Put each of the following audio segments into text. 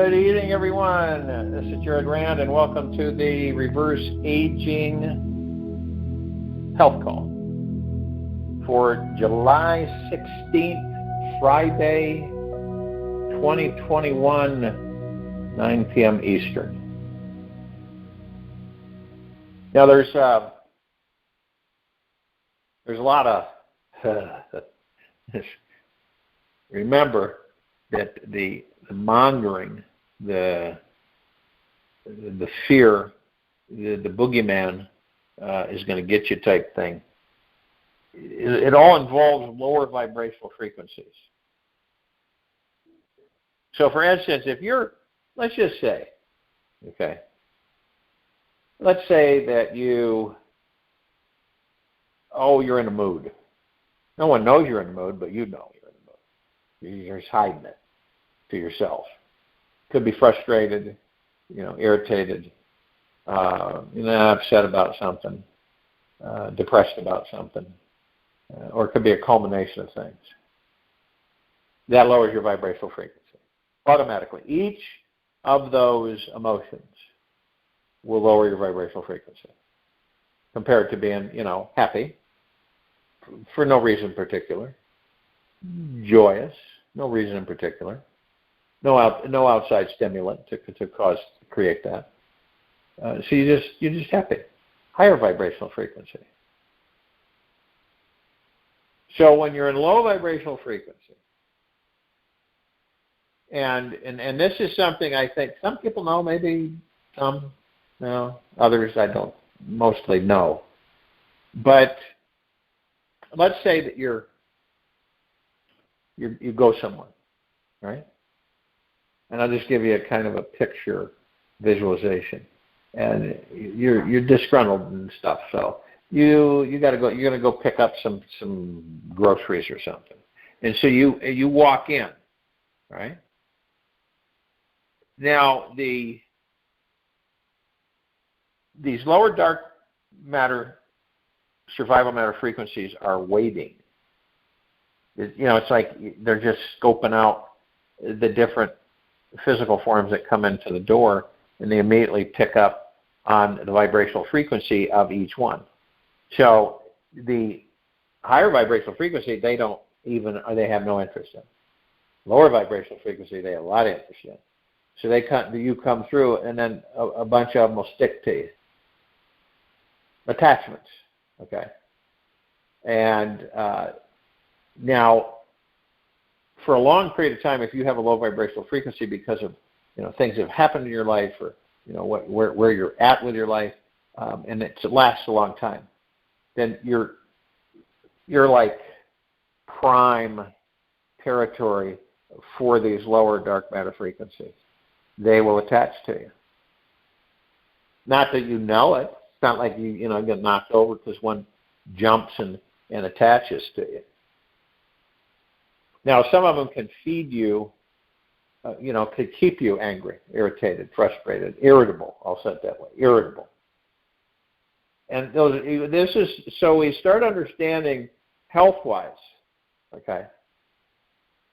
Good evening, everyone. This is Jared Rand, and welcome to the Reverse Aging Health Call for July 16th, Friday, 2021, 9 p.m. Eastern. Now, there's a lot of remember that the mongering, the fear, the boogeyman is going to get you type thing. It all involves lower vibrational frequencies. So, for instance, if you're, let's just say, let's say that you're in a mood. No one knows you're in a mood, but you know you're in a mood. You're just hiding it to yourself. Could be frustrated, irritated, upset about something, depressed about something, or it could be a culmination of things. That lowers your vibrational frequency automatically. Each of those emotions will lower your vibrational frequency compared to being, happy for no reason in particular, joyous, no reason in particular, no outside stimulant to create that. So you're just happy, higher vibrational frequency. So when you're in low vibrational frequency, and this is something I think some people know, maybe some no, others I don't mostly know. But let's say that you go somewhere, right? And I'll just give you a kind of a picture visualization. And you're disgruntled and stuff, so you got to go. You're going to go pick up some groceries or something, and so you walk in, right? Now these lower dark matter, survival matter frequencies are waiting. It's like they're just scoping out the different physical forms that come into the door, and they immediately pick up on the vibrational frequency of each one. So the higher vibrational frequency, they have no interest in. Lower vibrational frequency, they have a lot of interest in. So you come through, and then a bunch of them will stick to you. Attachments, okay? And now, for a long period of time, if you have a low vibrational frequency because of things that have happened in your life, or where you're at with your life, and it lasts a long time, then you're like prime territory for these lower dark matter frequencies. They will attach to you. Not that you know it. It's not like you get knocked over because one jumps and attaches to you. Now, some of them can feed you, could keep you angry, irritated, frustrated, irritable. I'll say it that way, irritable. And so we start understanding health-wise,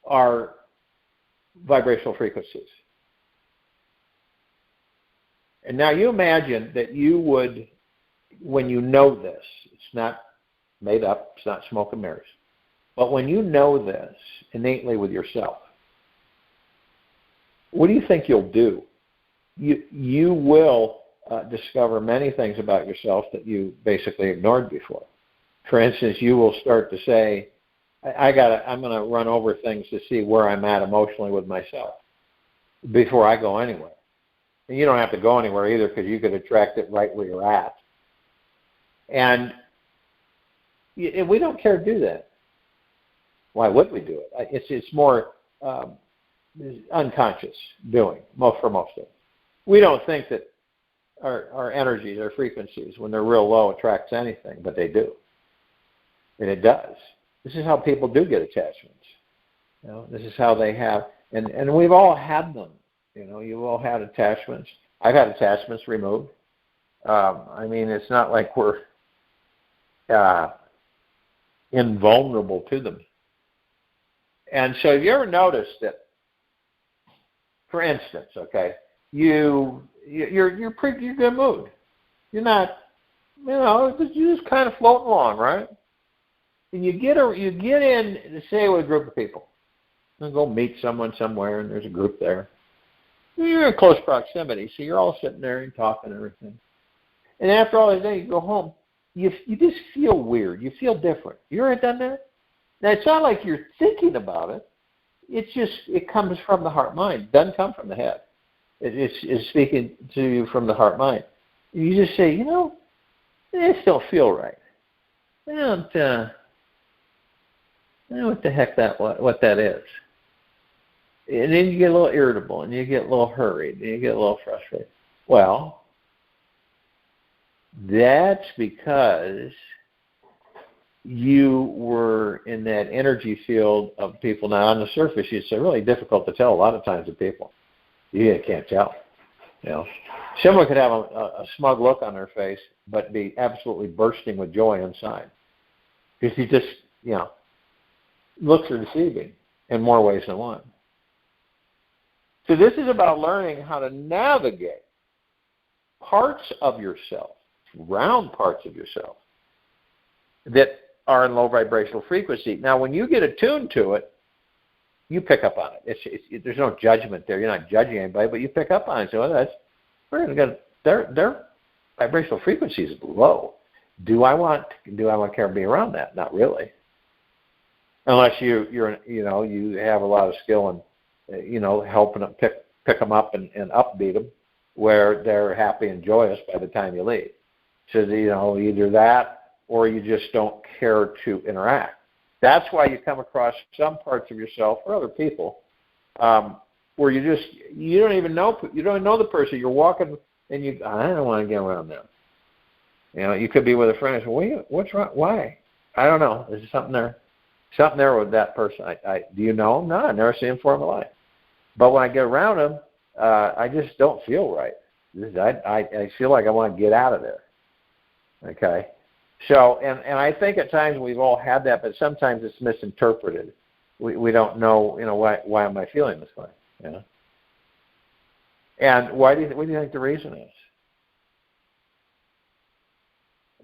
our vibrational frequencies. And now you imagine that you would, when you know this, it's not made up, it's not smoke and mirrors, but when you know this innately with yourself, what do you think you'll do? You will discover many things about yourself that you basically ignored before. For instance, you will start to say, I'm going to run over things to see where I'm at emotionally with myself before I go anywhere. And you don't have to go anywhere either, because you could attract it right where you're at. And we don't care to do that. Why would we do it? It's more unconscious doing, for most of it. We don't think that our energies, our frequencies, when they're real low, attracts anything, but they do. And it does. This is how people do get attachments. This is how they have, and we've all had them. You've all had attachments. I've had attachments removed. It's not like we're invulnerable to them. And so have you ever noticed that for instance, okay, you're good mood. You're not, you're just kind of floating along, right? And you get in, say, with a group of people. You go meet someone somewhere, and there's a group there. You're in close proximity, so you're all sitting there and talking and everything. And after all the day, you go home. You just feel weird. You feel different. You ever done that? Now, it's not like you're thinking about it. It comes from the heart-mind. It doesn't come from the head. It's speaking to you from the heart-mind. You just say, I just don't feel right. I don't know what the heck what that is. And then you get a little irritable, and you get a little hurried, and you get a little frustrated. Well, that's because you were in that energy field of people. Now, on the surface, it's really difficult to tell a lot of times with people. You can't tell. Someone could have a smug look on their face, but be absolutely bursting with joy inside. Because he just, looks are deceiving in more ways than one. So this is about learning how to navigate parts of yourself, round parts of yourself, that are in low vibrational frequency. Now, when you get attuned to it, you pick up on it. There's no judgment there. You're not judging anybody, but you pick up on it. So their vibrational frequency is low. Do I want to be around that? Not really. Unless you have a lot of skill in helping them pick them up and upbeat them, where they're happy and joyous by the time you leave. So either that or you just don't care to interact. That's why you come across some parts of yourself or other people where you don't even know the person. You're walking and I don't want to get around them. You could be with a friend and say, what's wrong? Why? I don't know. There's something there. Something there with that person. Do you know him? No, I've never seen him before in my life. But when I get around him, I just don't feel right. I feel like I want to get out of there. Okay? So, and I think at times we've all had that, but sometimes it's misinterpreted. We don't know, why am I feeling this way? And what do you think the reason is?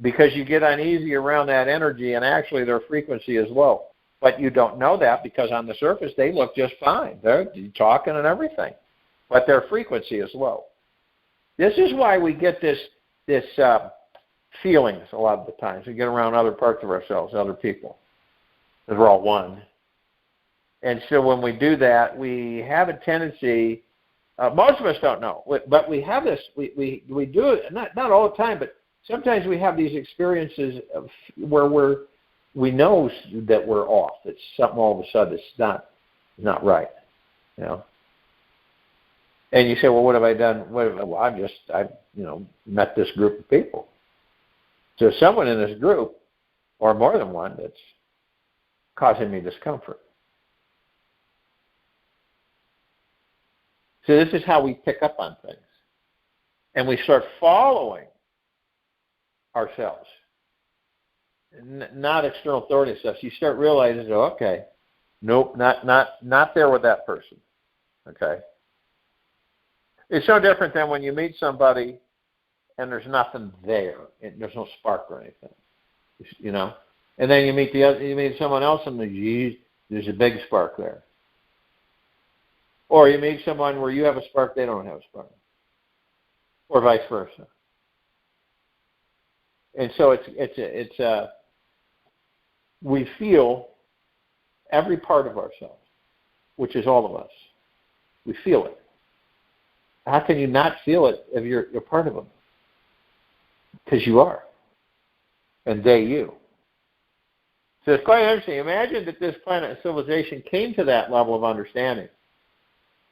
Because you get uneasy around that energy, and actually their frequency is low. But you don't know that because on the surface they look just fine. They're talking and everything, but their frequency is low. This is why we get this feelings a lot of the times. We get around other parts of ourselves, other people, because we're all one. And so when we do that, we have a tendency. Most of us don't know, but we have this. We do it not all the time, but sometimes we have these experiences where we know that we're off. It's something all of a sudden it's not right, And you say, well, what have I done? Well, I've met this group of people. So someone in this group, or more than one, that's causing me discomfort. So this is how we pick up on things, and we start following ourselves. Not external authority stuff. So you start realizing, okay, nope, not there with that person. Okay. It's no different than when you meet somebody and there's nothing there, and there's no spark or anything, And then you meet someone else and there's a big spark there. Or you meet someone where you have a spark, they don't have a spark, or vice versa. And so we feel every part of ourselves, which is all of us. We feel it. How can you not feel it if you're part of them? Because you are. And they you. So it's quite interesting. Imagine that this planet civilization came to that level of understanding.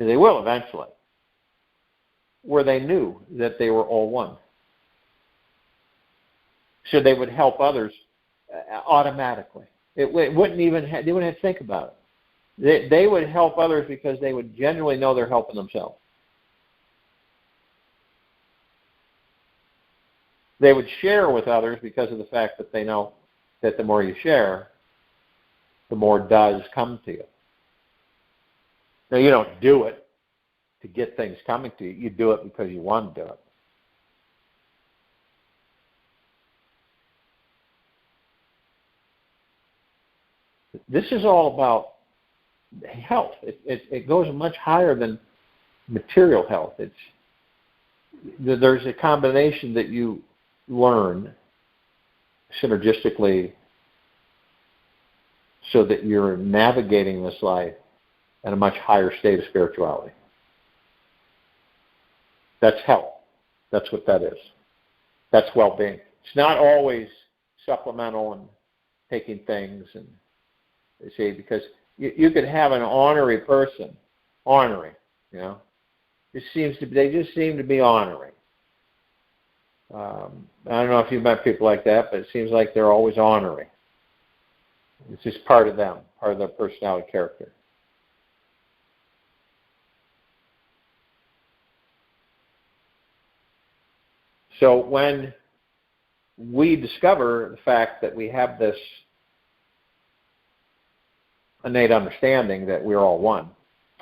And they will eventually. Where they knew that they were all one. So they would help others automatically. They wouldn't have to think about it. They would help others because they would genuinely know they're helping themselves. They would share with others because of the fact that they know that the more you share, the more does come to you. Now, you don't do it. to get things coming to you. You do it because you want to do it. This is all about health. It goes much higher than material health. There's a combination that you learn synergistically so that you're navigating this life at a much higher state of spirituality. That's health. That's what that is. That's well-being. It's not always supplemental and taking things, and you see, because you could have an ornery person, ornery, you know. They just seem to be ornery. I don't know if you've met people like that, but it seems like they're always ornery. It's just part of them, part of their personality character. So when we discover the fact that we have this innate understanding that we're all one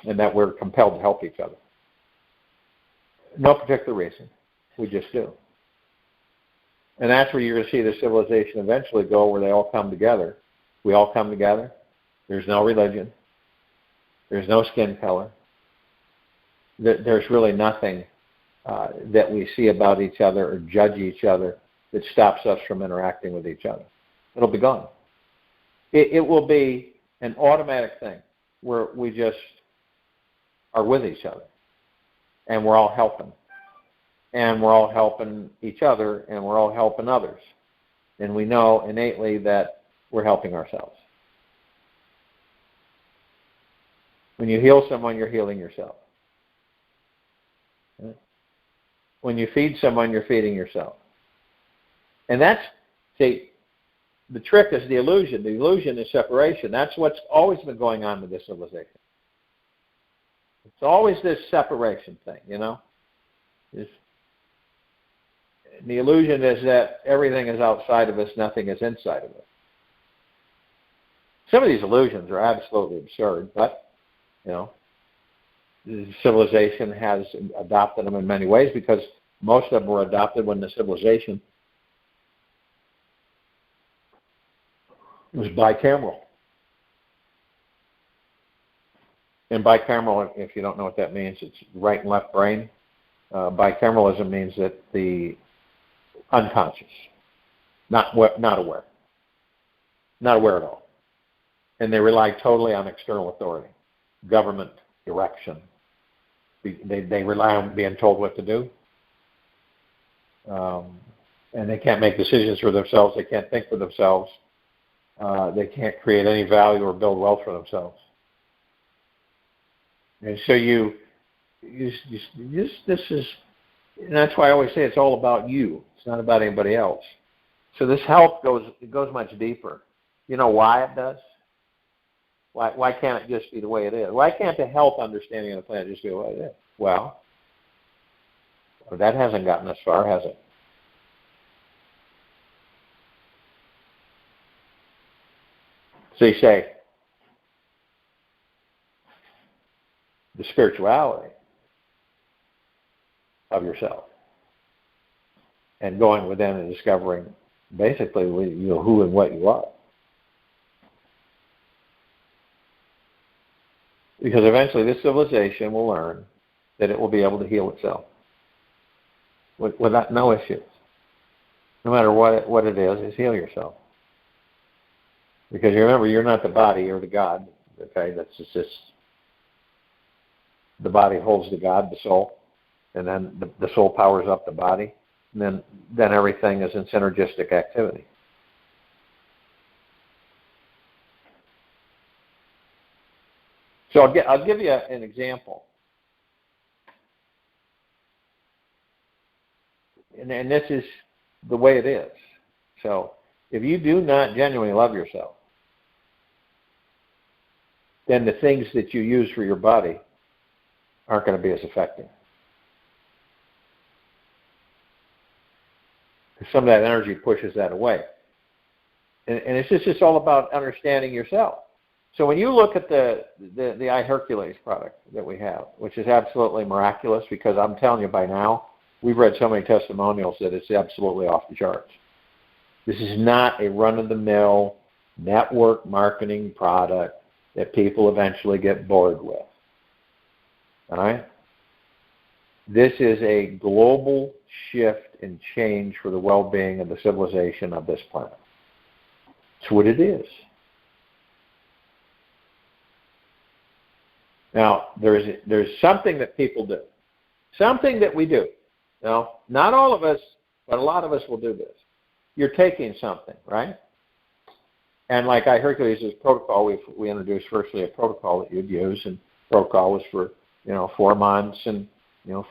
and that we're compelled to help each other, no particular reason, we just do. And that's where you're going to see the civilization eventually go, where they all come together. We all come together. There's no religion. There's no skin color. There's really nothing that we see about each other or judge each other that stops us from interacting with each other. It'll be gone. It will be an automatic thing where we just are with each other and we're all helping. And we're all helping each other and we're all helping others. And we know innately that we're helping ourselves. When you heal someone, you're healing yourself. When you feed someone, you're feeding yourself. And that's, see, the trick is the illusion. The illusion is separation. That's what's always been going on with this civilization. It's always this separation thing, you know. The illusion is that everything is outside of us, nothing is inside of us. Some of these illusions are absolutely absurd, but, you know, civilization has adopted them in many ways because most of them were adopted when the civilization was bicameral. And bicameral, if you don't know what that means, it's right and left brain. Bicameralism means that the unconscious, not aware at all. And they rely totally on external authority, government, direction. They rely on being told what to do. And they can't make decisions for themselves. They can't think for themselves. They can't create any value or build wealth for themselves. And so this is, and that's why I always say it's all about you. It's not about anybody else. So this health goes much deeper. You know why it does? Why can't it just be the way it is? Why can't the health understanding of the planet just be the way it is? Well, that hasn't gotten us far, has it? So you say, the spirituality of yourself and going within and discovering basically who and what you are. Because eventually this civilization will learn that it will be able to heal itself without no issues. No matter what it is heal yourself. Because you remember, you're not the body, you're the God. Okay, that's just the body holds the God, the soul, and then the soul powers up the body, and then everything is in synergistic activity. So I'll give you an example. And this is the way it is. So if you do not genuinely love yourself, then the things that you use for your body aren't going to be as effective. Some of that energy pushes that away. And it's just all about understanding yourself. So when you look at the IHERQLES product that we have, which is absolutely miraculous, because I'm telling you by now, we've read so many testimonials that it's absolutely off the charts. This is not a run-of-the-mill network marketing product that people eventually get bored with. All right? This is a global shift and change for the well-being of the civilization of this planet. It's what it is. Now, there's something that people do. Something that we do. Now, not all of us, but a lot of us will do this. You're taking something, right? And like IHERQLES' protocol, we introduced firstly a protocol that you'd use, and protocol was for 4 months, and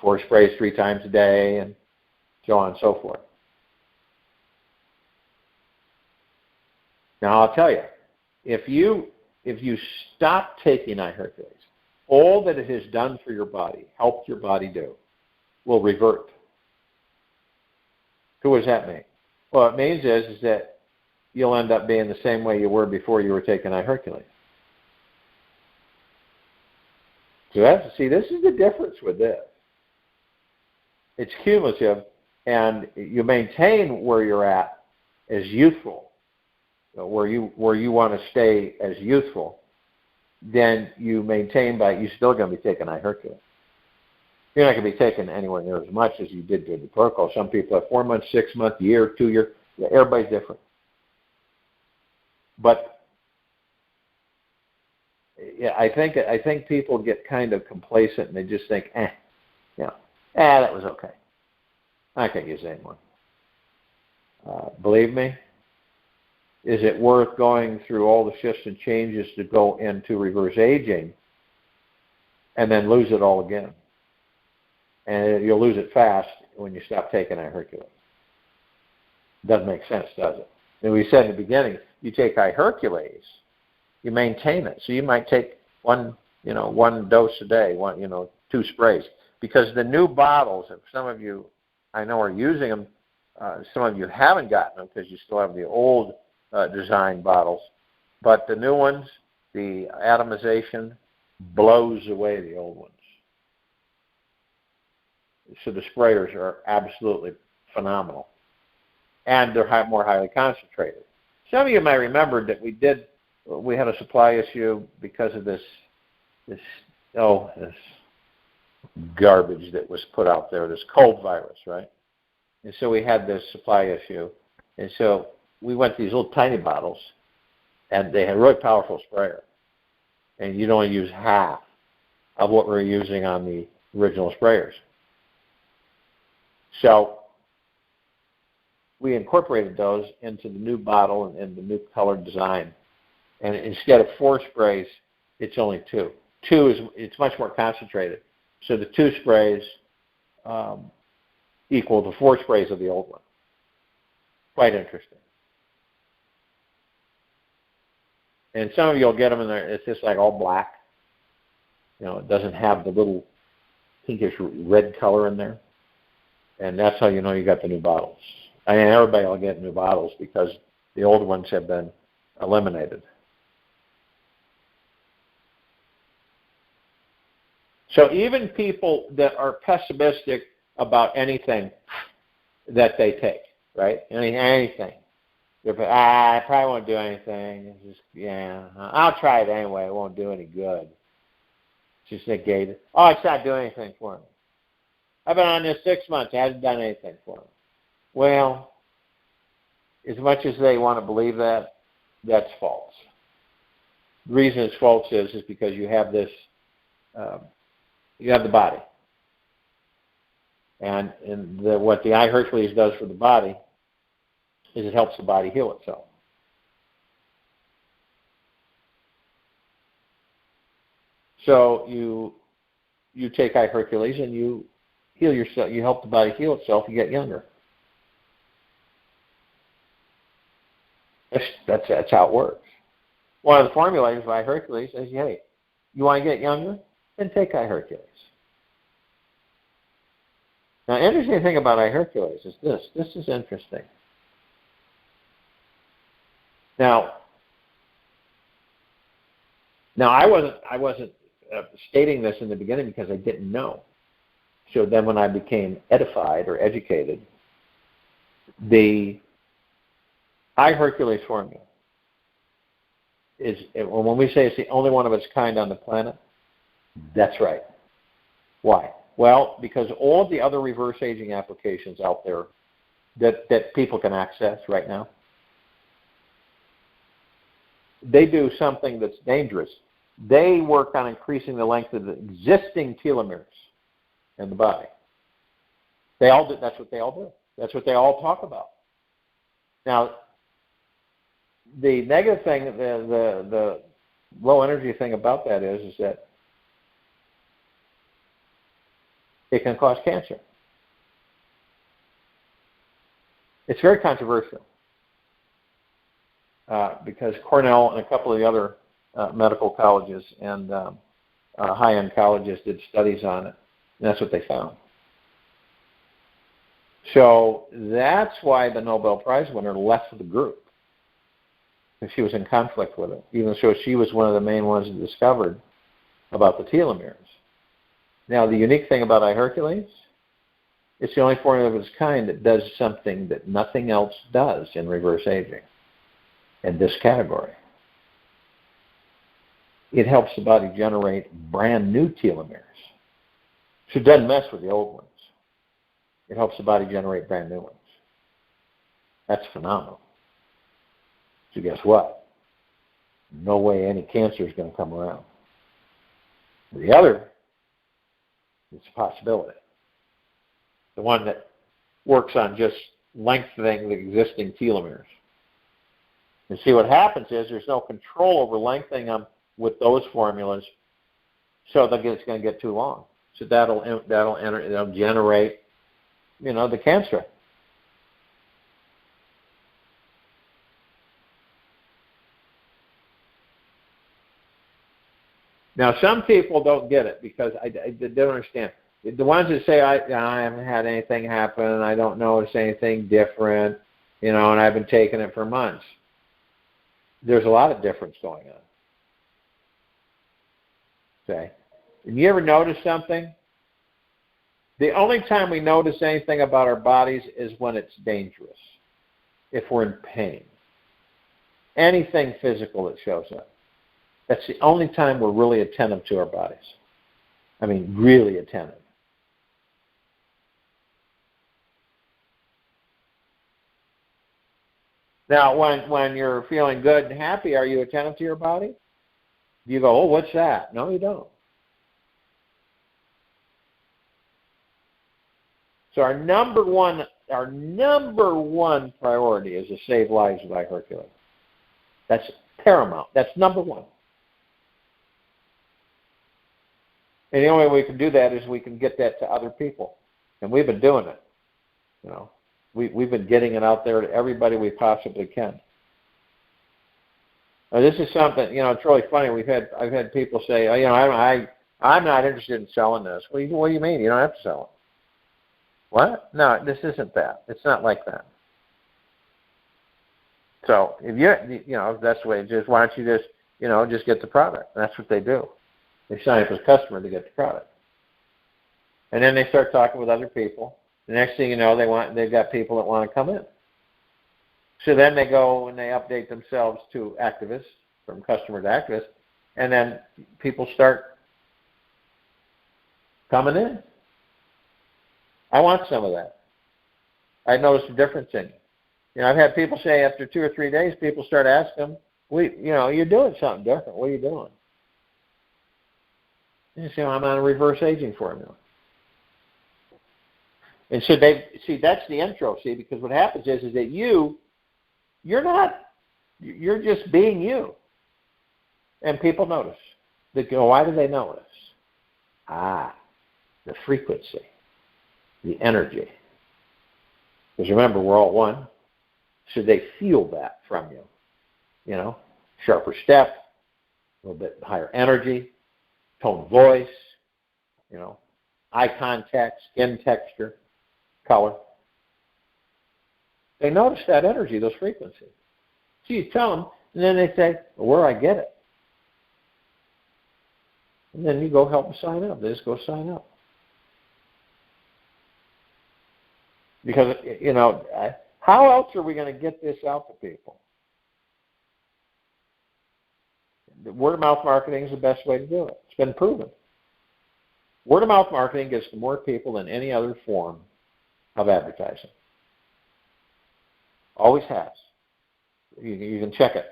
4 sprays 3 times a day, and so on and so forth. Now I'll tell you, if you stop taking IHERQLES, all that it has done for your body, helped your body do, will revert. So what does that mean? What it means is that you'll end up being the same way you were before you were taking IHERQLES. So this is the difference with this. It's cumulative, and you maintain where you're at as youthful, where you want to stay as youthful. Then you maintain you're still going to be taking IHERQLES. You're not going to be taking anywhere near as much as you did through the protocol. Some people have 4 months, 6 months, year, 2 year. Everybody's different. But yeah, I think people get kind of complacent and they just think, that was okay. I can't use it anymore. Believe me, is it worth going through all the shifts and changes to go into reverse aging and then lose it all again? And you'll lose it fast when you stop taking IHERQLES. Doesn't make sense, does it? And we said in the beginning, you take IHERQLES, you maintain it. So you might take one dose a day, 2 sprays. Because the new bottles, if some of you I know are using them, some of you haven't gotten them because you still have the old design bottles. But the new ones, the atomization blows away the old ones. So the sprayers are absolutely phenomenal. And they're more highly concentrated. Some of you might remember that we had a supply issue because of this garbage that was put out there, this cold virus, right? And so we had this supply issue. And so we went to these little tiny bottles, and they had a really powerful sprayer. And you'd only use half of what we were using on the original sprayers. So we incorporated those into the new bottle and the new colored design. And instead of 4 sprays, it's only 2. It's much more concentrated. So the 2 sprays equal to 4 sprays of the old one. Quite interesting. And some of you will get them in there. It's just like all black. It doesn't have the little pinkish red color in there. And that's how you know you got the new bottles. I mean, everybody will get new bottles because the old ones have been eliminated. So even people that are pessimistic about anything that they take, right? Anything. I probably won't do anything. It's just, I'll try it anyway. It won't do any good. Just negate it. Oh, it's not doing anything for me. I've been on this 6 months. It hasn't done anything for me. Well, as much as they want to believe that, that's false. The reason it's false is because you have this, you have the body. And what the IHERQLES does for the body is it helps the body heal itself. So you take IHERQLES and you heal yourself. You help the body heal itself. You get younger. That's how it works. One of the formulators of IHERQLES says, hey, you want to get younger? Then take IHERQLES. Now, interesting thing about IHERQLES is this. This is interesting. Now, Now, I wasn't stating this in the beginning because I didn't know. So then when I became edified or educated, the IHERQLES formula is, when we say it's the only one of its kind on the planet, that's right. Why? Well, because all of the other reverse aging applications out there that people can access right now, they do something that's dangerous. They work on increasing the length of the existing telomeres in the body. They all do. That's what they all do. That's what they all talk about. Now, the negative thing, the low energy thing about that is that it can cause cancer. It's very controversial because Cornell and a couple of the other medical colleges and high-end colleges did studies on it, and that's what they found. So that's why the Nobel Prize winner left the group, because she was in conflict with it, even though she was one of the main ones that discovered about the telomeres. Now, the unique thing about IHERQLES, it's the only formula of its kind that does something that nothing else does in reverse aging in this category. It helps the body generate brand new telomeres. So it doesn't mess with the old ones. It helps the body generate brand new ones. That's phenomenal. So guess what? No way any cancer is going to come around. The other, it's a possibility. The one that works on just lengthening the existing telomeres. And see, what happens is there's no control over lengthening them with those formulas, so it's going to get too long. So that'll generate, the cancer. Now, some people don't get it because they don't understand. The ones that say, I haven't had anything happen, I don't notice anything different, and I've been taking it for months. There's a lot of difference going on. Okay? And you ever notice something? The only time we notice anything about our bodies is when it's dangerous, if we're in pain. Anything physical that shows up. That's the only time we're really attentive to our bodies. I mean, really attentive. Now, when you're feeling good and happy, are you attentive to your body? Do you go, oh, what's that? No, you don't. So our number one priority is to save lives with IHERQLES. That's paramount. That's number one. And the only way we can do that is we can get that to other people. And we've been doing it. We've been getting it out there to everybody we possibly can. Now, this is something, it's really funny. I've had people say, I'm not interested in selling this. What do you mean? You don't have to sell it. What? No, this isn't that. It's not like that. So if if that's the way it is, why don't you just get the product? And that's what they do. They sign up as a customer to get the product. And then they start talking with other people. The next thing you know, they've got people that want to come in. So then they go and they update themselves to activists, from customer to activist, and then people start coming in. I want some of that. I noticed a difference in you. I've had people say after 2 or 3 days, people start asking them, you're doing something different. What are you doing? You say, I'm on a reverse aging formula. And so that's the intro, because what happens is that you're just being you. And people notice. They go, why do they notice? The frequency, the energy. Because remember, we're all one. So they feel that from you. Sharper step, a little bit higher energy, tone of voice, eye contact, skin texture, color. They notice that energy, those frequencies. So you tell them, and then they say, well, where do I get it? And then you go help them sign up. They just go sign up. Because, you know, how else are we going to get this out to people? Word of mouth marketing is the best way to do it. It's been proven. Word of mouth marketing gets to more people than any other form of advertising. Always has. You can check it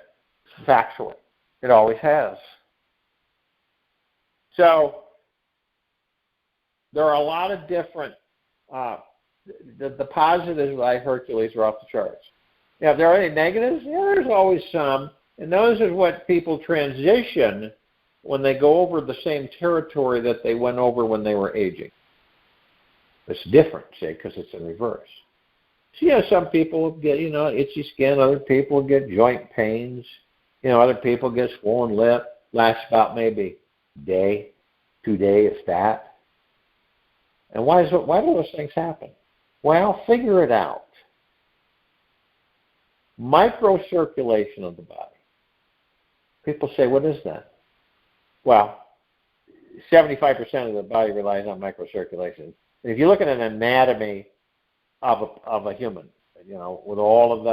factually. It always has. So there are a lot of different, the positives of IHERQLES are off the charts. Now, if there are any negatives, yeah, there's always some. And those are what people transition when they go over the same territory that they went over when they were aging. It's different, say, because it's in reverse. So, yeah, some people get, you know, itchy skin. Other people get joint pains. You know, other people get swollen lip. Lasts about maybe a day, 2 days, if that. And why do those things happen? Well, figure it out. Microcirculation of the body. People say, what is that? Well, 75% of the body relies on microcirculation. And if you look at an anatomy of a human, you know, with all of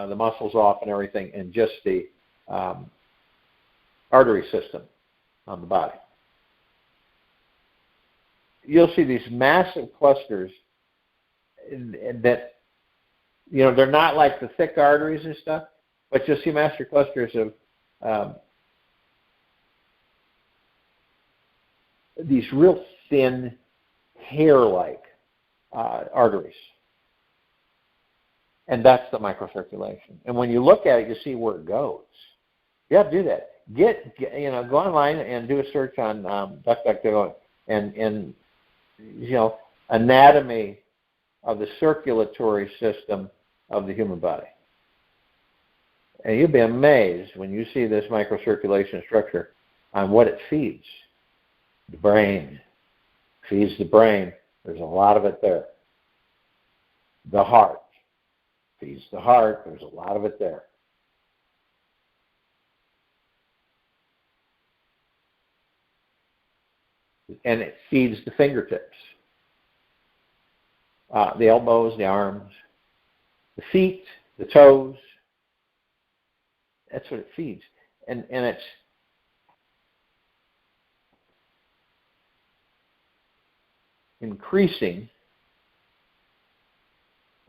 the muscles off and everything, and just the artery system on the body, you'll see these massive clusters that, you know, they're not like the thick arteries and stuff, but you'll see massive clusters of these real thin, hair-like arteries. And that's the microcirculation. And when you look at it, you see where it goes. You have to do that. You know, go online and do a search on DuckDuckGo and you know, anatomy of the circulatory system of the human body. And you'll be amazed when you see this microcirculation structure on what it feeds. The brain feeds the brain. There's a lot of it there. The heart feeds the heart. There's a lot of it there. And it feeds the fingertips, the elbows, the arms, the feet, the toes. That's what it feeds. And it's increasing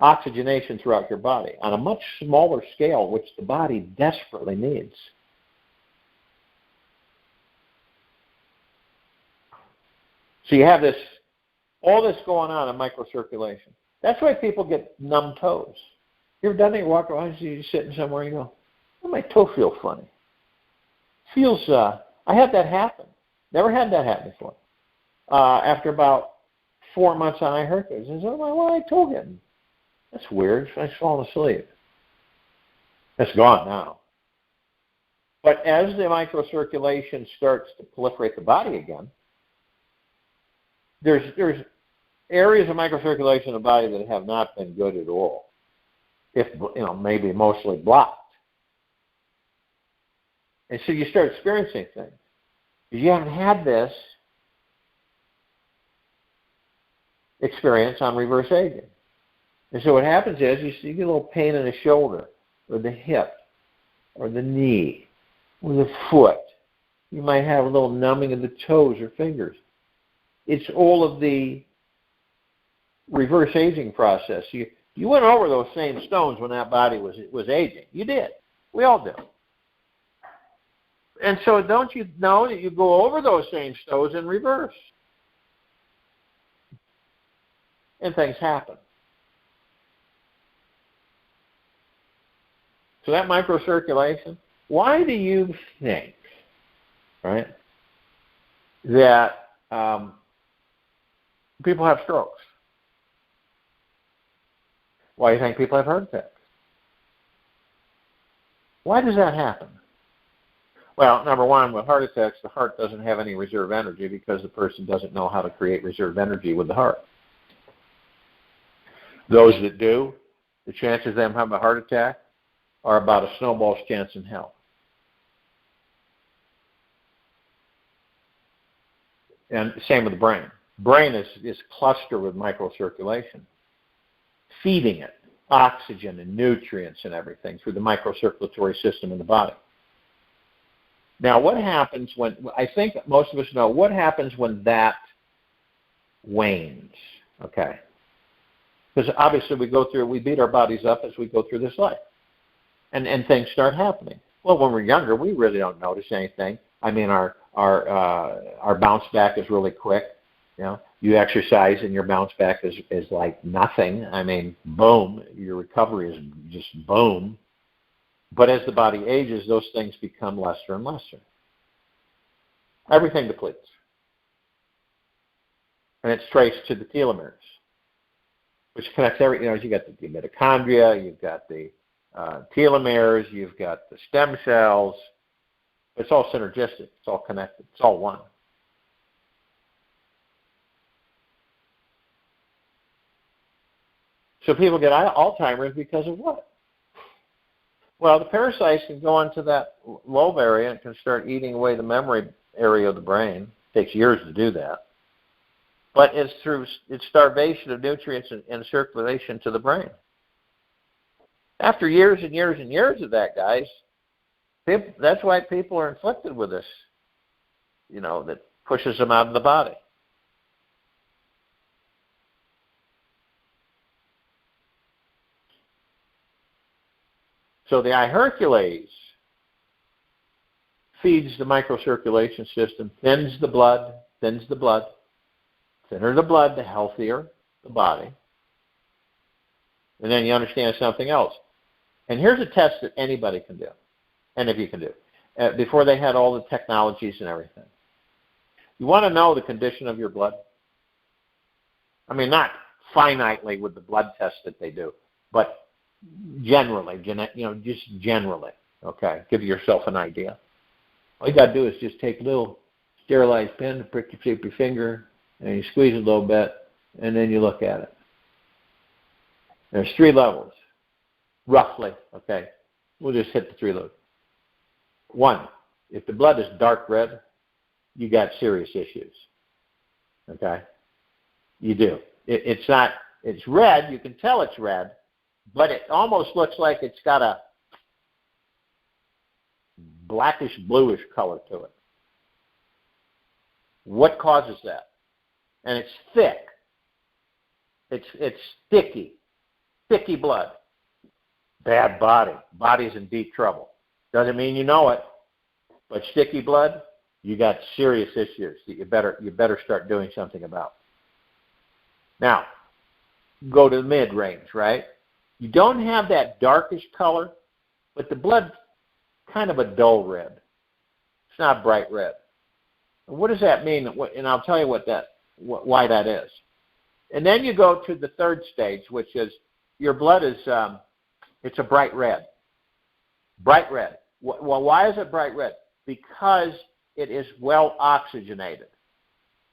oxygenation throughout your body on a much smaller scale, which the body desperately needs. So you have all this going on in microcirculation. That's why people get numb toes. You ever done it? You walk around, you're sitting somewhere, you go, oh, my toe feels funny. Feels, I had that happen. Never had that happen before. After about 4 months on IHERQLES, I said, why my toe getting? That's weird. I've fallen asleep. It's gone now. But as the microcirculation starts to proliferate the body again, there's areas of microcirculation in the body that have not been good at all, if, you know, maybe mostly blocked. And so you start experiencing things. You haven't had this experience on reverse aging. And so what happens is you get a little pain in the shoulder or the hip or the knee or the foot. You might have a little numbing of the toes or fingers. It's all of the reverse aging process. You went over those same stones when that body was aging. You did. We all do. And so don't you know that you go over those same stones in reverse? And things happen. So that microcirculation, why do you think, right, that people have strokes? Why do you think people have heart attacks? Why does that happen? Well, number one, with heart attacks, the heart doesn't have any reserve energy because the person doesn't know how to create reserve energy with the heart. Those that do, the chances of them having a heart attack are about a snowball's chance in hell. And same with the brain. Brain is clustered with microcirculation, feeding it oxygen and nutrients and everything through the microcirculatory system in the body. Now, what happens when, I think most of us know, what happens when that wanes, okay? Because obviously we beat our bodies up as we go through this life, and things start happening. Well, when we're younger, we really don't notice anything. I mean, our bounce back is really quick. You know, you exercise and your bounce back is like nothing. I mean, boom, your recovery is just boom. But as the body ages, those things become lesser and lesser. Everything depletes. And it's traced to the telomeres, which connects you got the mitochondria, you've got the telomeres, you've got the stem cells. It's all synergistic. It's all connected. It's all one. So people get Alzheimer's because of what? Well, the parasites can go into that lobe area and can start eating away the memory area of the brain. It takes years to do that. But it's through starvation of nutrients and circulation to the brain. After years and years and years of that, guys, that's why people are inflicted with this, that pushes them out of the body. So the IHERQLES feeds the microcirculation system, thins the blood. Thinner the blood, the healthier the body. And then you understand something else. And here's a test that anybody can do, any of you can do, before they had all the technologies and everything. You want to know the condition of your blood? I mean, not finitely with the blood tests that they do, but generally, just generally, okay? Give yourself an idea. All you got to do is just take a little sterilized pen, prick your finger, and you squeeze it a little bit, and then you look at it. There's 3 levels, roughly, okay? We'll just hit the 3 levels. 1, if the blood is dark red, you got serious issues, okay? You do. It's red, you can tell it's red, but it almost looks like it's got a blackish, bluish color to it. What causes that? And it's thick. It's sticky blood. Bad body. Body's in deep trouble. Doesn't mean you know it, but sticky blood, you got serious issues that you better start doing something about. Now, go to the mid-range, right? You don't have that darkish color, but the blood's kind of a dull red. It's not bright red. What does that mean? And I'll tell you why that is. And then you go to the 3rd stage, which is your blood is it's a bright red. Bright red. Well, why is it bright red? Because it is well oxygenated.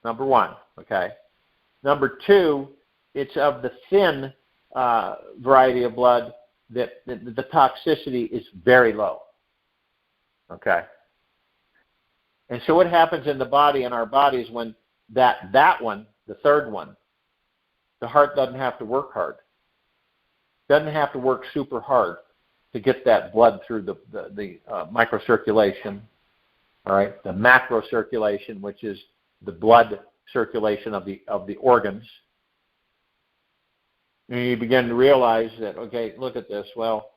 Number 1, okay? Number 2, it's of the thin variety of blood that the toxicity is very low. Okay? And so what happens in the body, in our bodies, when that one, the 3rd one, the heart doesn't have to work hard. Doesn't have to work super hard to get that blood through the microcirculation, all right? The macrocirculation, which is the blood circulation of the organs. And you begin to realize that, okay, look at this. Well,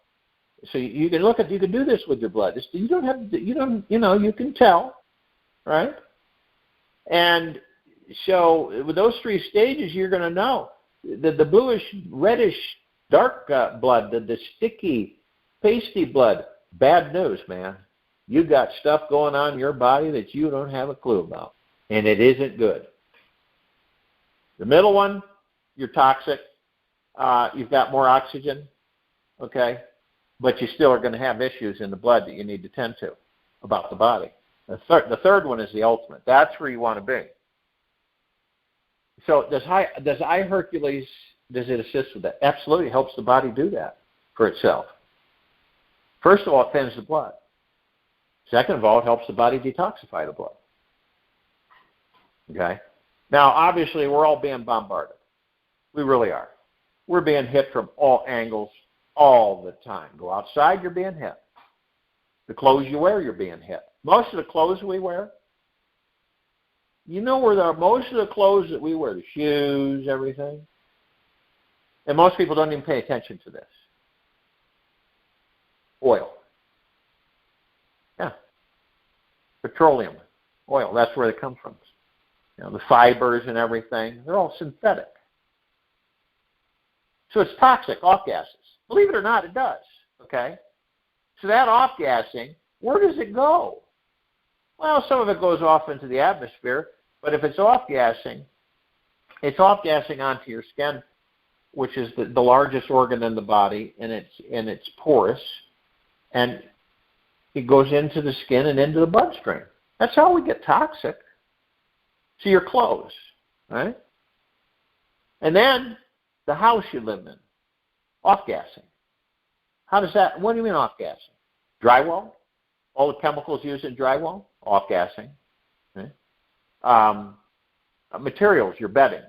so you can do this with your blood. You can tell, right? And so with those 3 stages, you're going to know the bluish, reddish, dark blood, the sticky, pasty blood. Bad news, man. You got stuff going on in your body that you don't have a clue about, and it isn't good. The middle one, you're toxic. You've got more oxygen, okay? But you still are going to have issues in the blood that you need to tend to about the body. The 3rd one is the ultimate. That's where you want to be. So does IHERQLES, does it assist with that? Absolutely. It helps the body do that for itself. First of all, it thins the blood. Second of all, it helps the body detoxify the blood. Okay? Now, obviously, we're all being bombarded. We really are. We're being hit from all angles all the time. Go outside, you're being hit. The clothes you wear, you're being hit. Most of the clothes we wear, you know where most of the clothes that we wear, the shoes, everything, and most people don't even pay attention to this. Oil. Yeah. Petroleum. Oil. That's where it comes from. You know, the fibers and everything, they're all synthetic. So it's toxic, off-gases. Believe it or not, it does. Okay? So that off-gassing, where does it go? Well, some of it goes off into the atmosphere, but if it's off-gassing onto your skin, which is the largest organ in the body, and it's porous, and it goes into the skin and into the bloodstream. That's how we get toxic. So your clothes, right? And then the house you live in, off-gassing. How does that, what do you mean off-gassing? Drywall? All the chemicals used in drywall? Off-gassing. Okay. Materials, your bedding.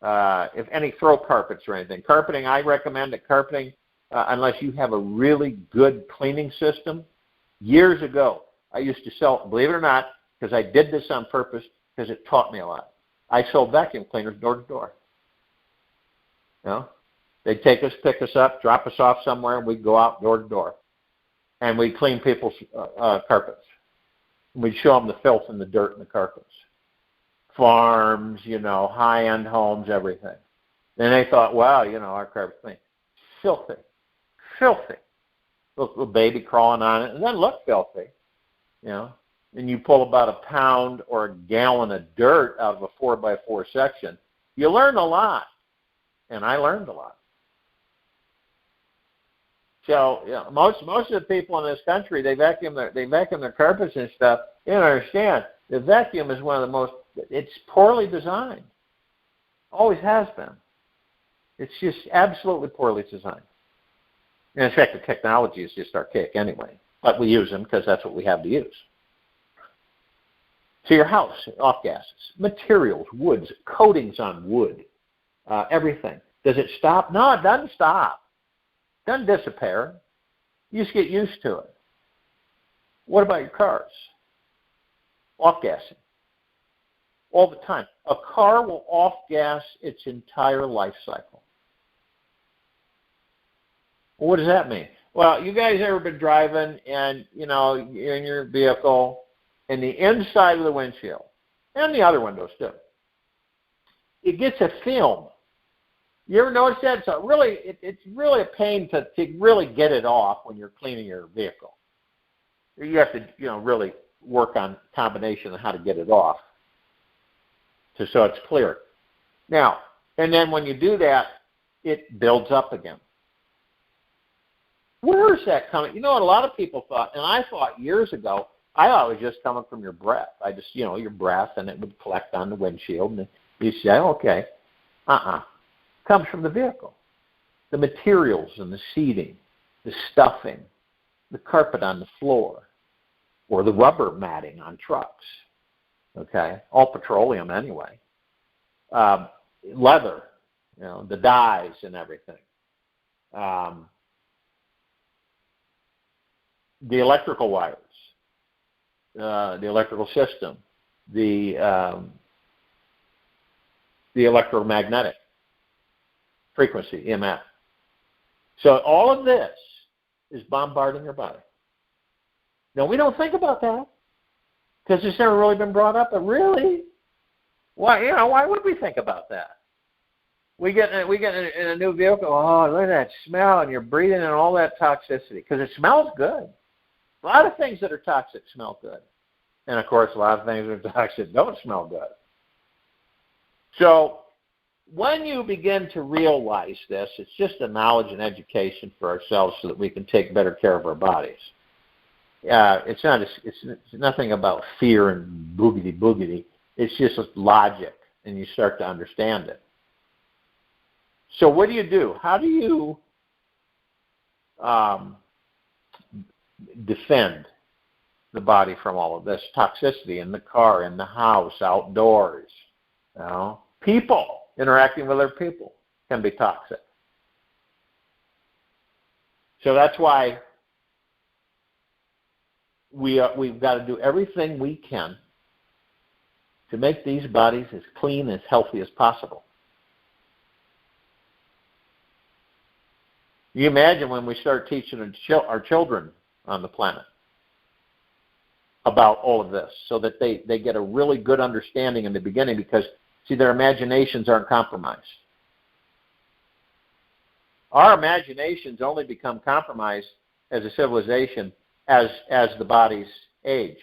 If any throw carpets or anything. Carpeting, I recommend that carpeting, unless you have a really good cleaning system. Years ago, I used to sell, believe it or not, because I did this on purpose, because it taught me a lot. I sold vacuum cleaners door to door. You know, they'd take us, pick us up, drop us off somewhere, and we'd go out door to door. And we'd clean people's carpets. We'd show them the filth and the dirt in the carpets. Farms, you know, high-end homes, everything. And they thought, wow, you know, our carpet's clean. Filthy. Filthy. Little baby crawling on it, and then look filthy, you know. And you pull about a pound or a gallon of dirt out of a 4x4 section. You learn a lot. And I learned a lot. So, you know, most of the people in this country, they vacuum their carpets and stuff. You don't understand. The vacuum is one of the most, it's poorly designed. Always has been. It's just absolutely poorly designed. And in fact, the technology is just archaic anyway. But we use them because that's what we have to use. So your house, off-gases, materials, woods, coatings on wood, everything. Does it stop? No, it doesn't stop. It doesn't disappear. You just get used to it. What about your cars? Off-gassing. All the time. A car will off-gas its entire life cycle. Well, what does that mean? Well, you guys ever been driving and, you know, you're in your vehicle and the inside of the windshield, and the other windows too, it gets a film. You ever notice that? So really, it's really a pain to really get it off when you're cleaning your vehicle. You have to, you know, really work on combination of how to get it off so it's clear. Now, and then when you do that, it builds up again. Where is that coming? You know what a lot of people thought, and I thought years ago, I thought it was just coming from your breath. I just, you know, your breath, and it would collect on the windshield, and you say, okay, comes from the vehicle. The materials and the seating, the stuffing, the carpet on the floor, or the rubber matting on trucks, okay, all petroleum anyway. Leather, you know, the dyes and everything. The electrical wires, the electrical system, the electromagnetic frequency, EMF. So all of this is bombarding your body. Now, we don't think about that because it's never really been brought up, but really, why would we think about that? We get in a new vehicle, oh, look at that smell, and you're breathing in all that toxicity because it smells good. A lot of things that are toxic smell good. And, of course, a lot of things that are toxic don't smell good. So when you begin to realize this, it's just a knowledge and education for ourselves so that we can take better care of our bodies. It's nothing about fear and boogity. It's just logic, and you start to understand it. So what do? How do you defend the body from all of this toxicity in the car, in the house, outdoors. You know, people interacting with other people can be toxic. So that's why we've got to do everything we can to make these bodies as clean, as healthy as possible. You imagine when we start teaching our children on the planet about all of this, so that they get a really good understanding in the beginning, because, see, their imaginations aren't compromised. Our imaginations only become compromised as a civilization as the bodies age,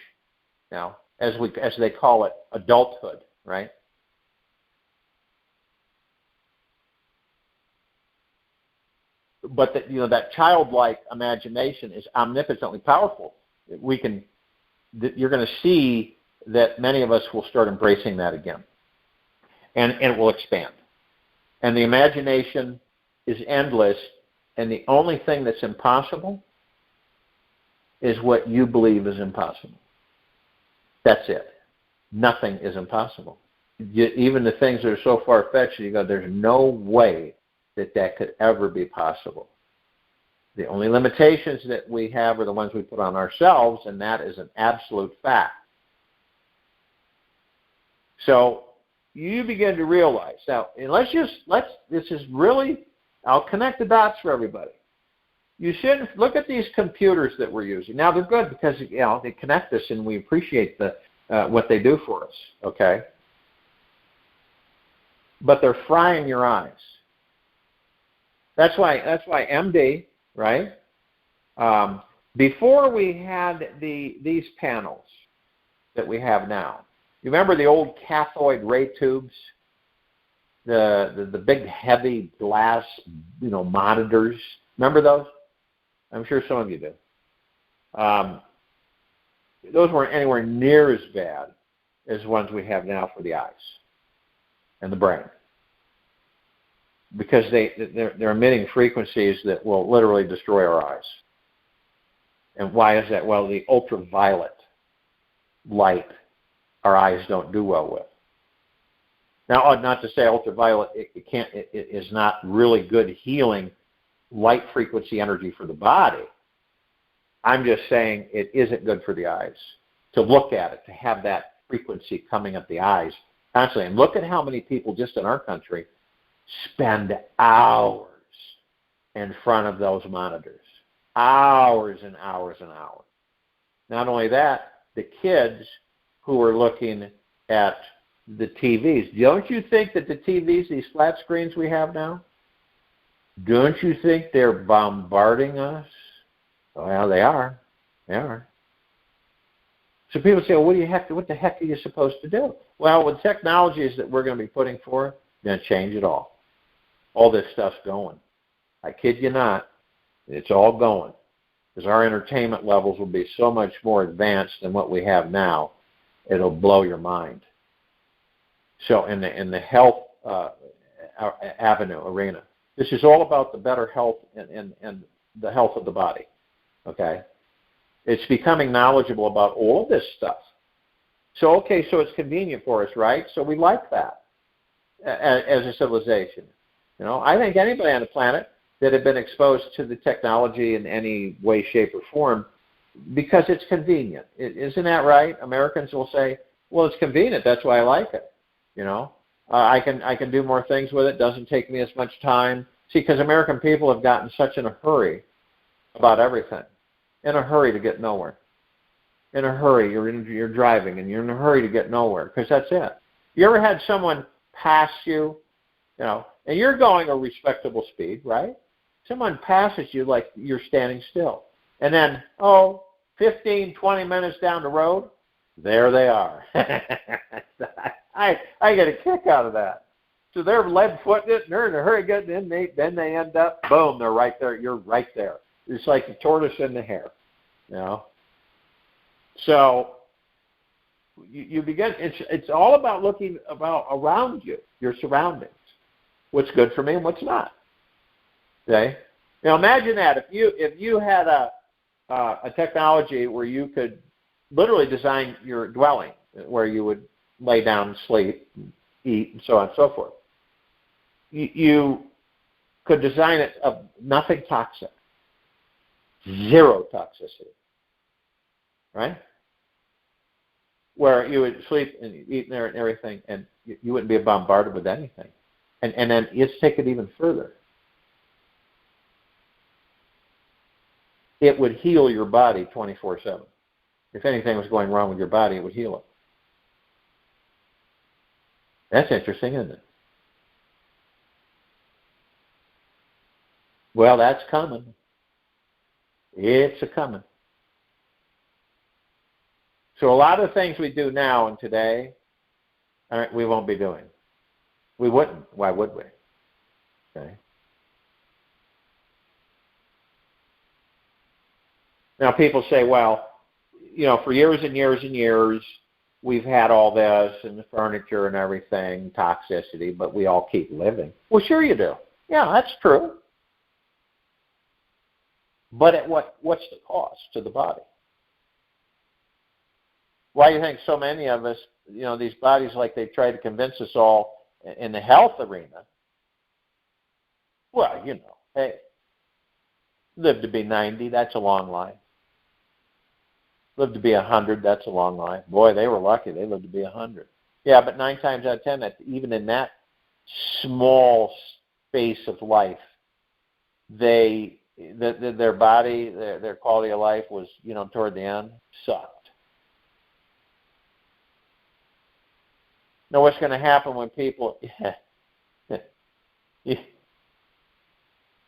now, as they call it, adulthood, right? But that childlike imagination is omnipotently powerful. You're going to see that many of us will start embracing that again, and it will expand. And the imagination is endless, and the only thing that's impossible is what you believe is impossible. That's it. Nothing is impossible. Even the things that are so far-fetched, you go, there's no way that could ever be possible. The only limitations that we have are the ones we put on ourselves, and that is an absolute fact. So you begin to realize, now, and this is really, I'll connect the dots for everybody. You shouldn't look at these computers that we're using. Now, they're good because, they connect us and we appreciate what they do for us, okay? But they're frying your eyes. That's why MD, right? Before we had these panels that we have now, you remember the old cathode ray tubes, the big heavy glass, monitors. Remember those? I'm sure some of you do. Those weren't anywhere near as bad as ones we have now for the eyes and the brain, because they're emitting frequencies that will literally destroy our eyes. And why is that? Well, the ultraviolet light our eyes don't do well with. Now, not to say ultraviolet it is not really good healing light frequency energy for the body. I'm just saying it isn't good for the eyes to look at it, to have that frequency coming at the eyes constantly. And look at how many people just in our country spend hours in front of those monitors. Hours and hours and hours. Not only that, the kids who are looking at the TVs. Don't you think that the TVs, these flat screens we have now, don't you think they're bombarding us? Well, they are. They are. So people say, well, what the heck are you supposed to do? Well, with technologies that we're going to be putting forth, they're going to change it all. All this stuff's going. I kid you not. It's all going. Because our entertainment levels will be so much more advanced than what we have now. It'll blow your mind. So in the health arena, this is all about the better health and the health of the body. Okay? It's becoming knowledgeable about all of this stuff. So it's convenient for us, right? So we like that as a civilization. I think anybody on the planet that had been exposed to the technology in any way, shape, or form, because it's convenient. Isn't that right? Americans will say, well, it's convenient, that's why I like it. I can do more things with it, doesn't take me as much time. See, because American people have gotten such in a hurry about everything, in a hurry to get nowhere. In a hurry, you're driving and you're in a hurry to get nowhere, because that's it. You ever had someone pass you, and you're going a respectable speed, right? Someone passes you like you're standing still. And then, 15, 20 minutes down the road, there they are. I get a kick out of that. So they're lead-footing it, and they're in a hurry getting in. Then they end up, boom, they're right there. You're right there. It's like the tortoise and the hare, So you begin. It's all about looking around you, your surroundings. What's good for me and what's not. Okay. Now imagine that if you had a technology where you could literally design your dwelling where you would lay down and sleep, and eat, and so on and so forth. You could design it of nothing toxic, zero toxicity, right? Where you would sleep and eat there and everything, and you wouldn't be bombarded with anything. And then let's take it even further. It would heal your body 24/7. If anything was going wrong with your body, it would heal it. That's interesting, isn't it? Well, that's coming. It's a coming. So a lot of things we do now and today, we won't be doing. We wouldn't. Why would we? Okay. Now people say, well, for years and years and years, we've had all this and the furniture and everything, toxicity, but we all keep living. Well, sure you do. Yeah, that's true. But at what's the cost to the body? Why do you think so many of us, these bodies, like they try to convince us all in the health arena? Well, hey, live to be 90, that's a long life. Live to be 100, that's a long life. Boy, they were lucky. They lived to be 100. Yeah, but 9 times out of 10, even in that small space of life, their body, their quality of life was, toward the end, sucked. Now, what's going to happen when people,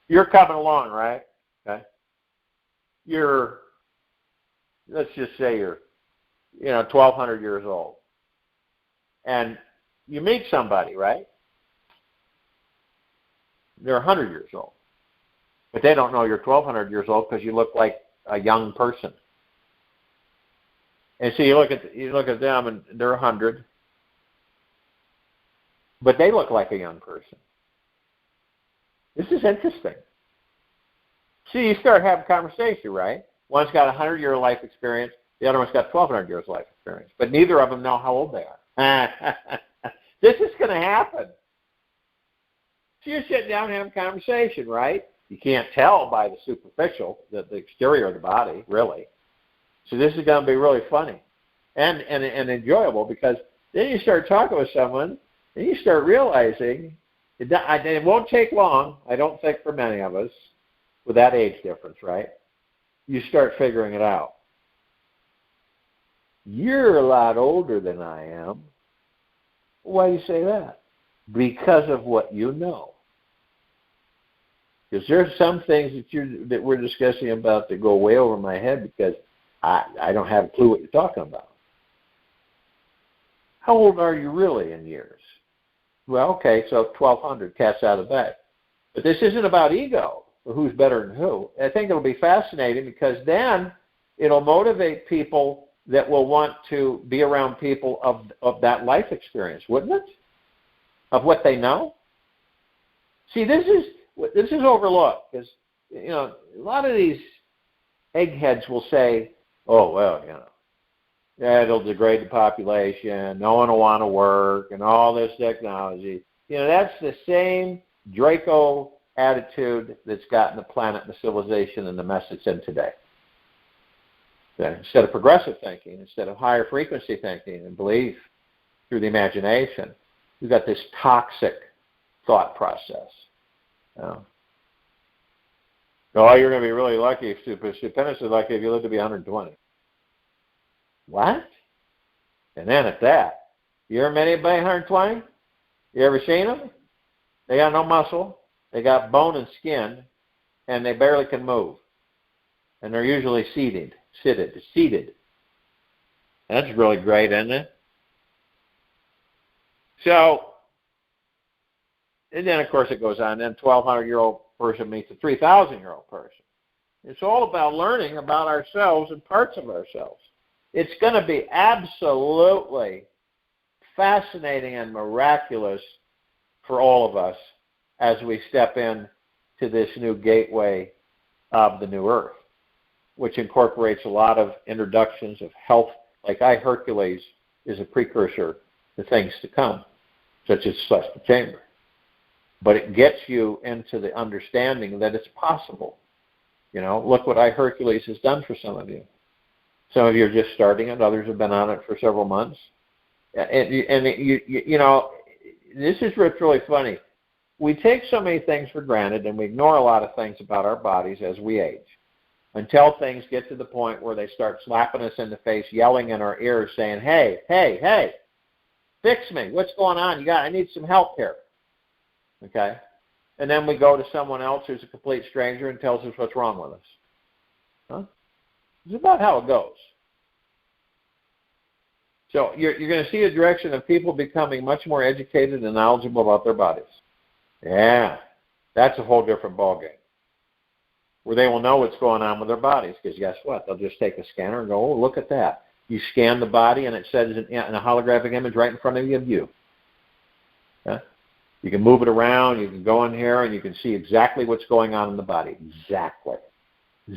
you're coming along, right? Okay. Let's just say you're, 1,200 years old, and you meet somebody, right? They're 100 years old, but they don't know you're 1,200 years old because you look like a young person. And so you look at them, and they're 100. But they look like a young person. This is interesting. See, you start having conversation, right? One's got a 100-year life experience. The other one's got 1,200 years life experience. But neither of them know how old they are. This is going to happen. So you're sitting down and having a conversation, right? You can't tell by the superficial, the exterior of the body, really. So this is going to be really funny and enjoyable, because then you start talking with someone, and you start realizing, it won't take long, I don't think, for many of us, with that age difference, right? You start figuring it out. You're a lot older than I am. Why do you say that? Because of what you know. Because there's some things that we're discussing about that go way over my head, because I don't have a clue what you're talking about. How old are you really in years? Well, okay, so 1,200, cat's out of the bag. But this isn't about ego, or who's better than who. I think it'll be fascinating, because then it'll motivate people that will want to be around people of that life experience, wouldn't it? Of what they know. See, this is overlooked, because a lot of these eggheads will say, "Oh, well, it'll degrade the population. No one will want to work, and all this technology." That's the same Draco attitude that's gotten the planet and the civilization and the mess it's in today. Okay? Instead of progressive thinking, instead of higher frequency thinking and belief through the imagination, we've got this toxic thought process. Oh, you're going to be really lucky if stupendous is lucky if you live to be 120. What? And then at that, you ever met anybody 120? You ever seen them? They got no muscle, they got bone and skin, and they barely can move. And they're usually seated. That's really great, isn't it? So, and then of course it goes on. Then 1,200-year-old person meets a 3,000-year-old person. It's all about learning about ourselves and parts of ourselves. It's going to be absolutely fascinating and miraculous for all of us as we step in to this new gateway of the new earth. which incorporates a lot of introductions of health, like IHERQLES is a precursor to things to come, such as celestial chamber. But it gets you into the understanding that it's possible. Look what IHERQLES has done for some of you. Some of you are just starting it. Others have been on it for several months. And this is what's really funny. We take so many things for granted, and we ignore a lot of things about our bodies as we age, until things get to the point where they start slapping us in the face, yelling in our ears, saying, hey, hey, hey, fix me. What's going on? I need some help here. Okay? And then we go to someone else who's a complete stranger and tells us what's wrong with us. Huh? It's about how it goes. So you're going to see a direction of people becoming much more educated and knowledgeable about their bodies. Yeah, that's a whole different ballgame, where they will know what's going on with their bodies, because guess what? They'll just take a scanner and go, oh, look at that. You scan the body, and it says in a holographic image right in front of you. Yeah? You can move it around. You can go in here, and you can see exactly what's going on in the body. Exactly.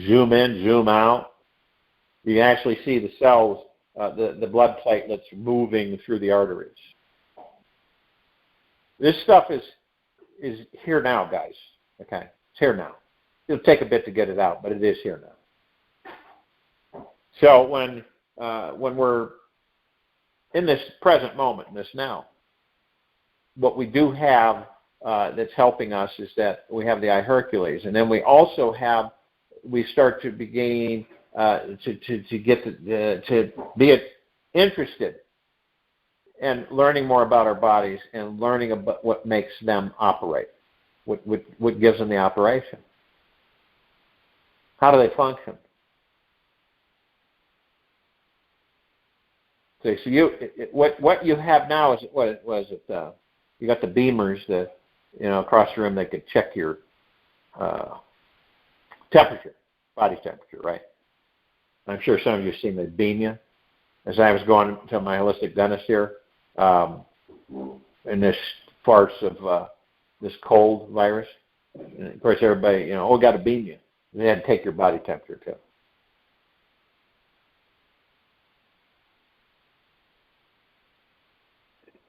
Zoom in, zoom out. You can actually see the cells, the blood platelets moving through the arteries. This stuff is here now, guys. Okay? It's here now. It'll take a bit to get it out, but it is here now. So when we're in this present moment, in this now, what we do have that's helping us is that we have the IHERQLES, and then we also have, we start to begin to be interested in learning more about our bodies and learning about what makes them operate, what gives them the operation. How do they function? So what you have now is, what was it? You got the beamers that, across the room, they could check your temperature, body temperature, right? I'm sure some of you have seen the beam you. As I was going to my holistic dentist here, in this farce of this cold virus, and of course everybody, got to beam you. They had to take your body temperature too.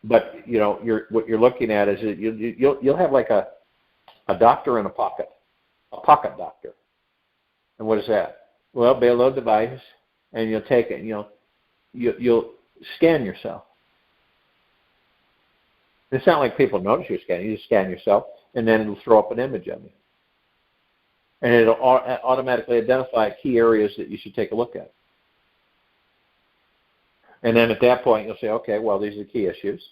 But what you're looking at is that you'll have like a doctor in a pocket doctor. And what is that? Well, it'll be a little device, and you'll take it, and you'll scan yourself. It's not like people notice you're scanning. You just scan yourself, and then it'll throw up an image of you. And it'll automatically identify key areas that you should take a look at. And then at that point, you'll say, okay, well, these are the key issues.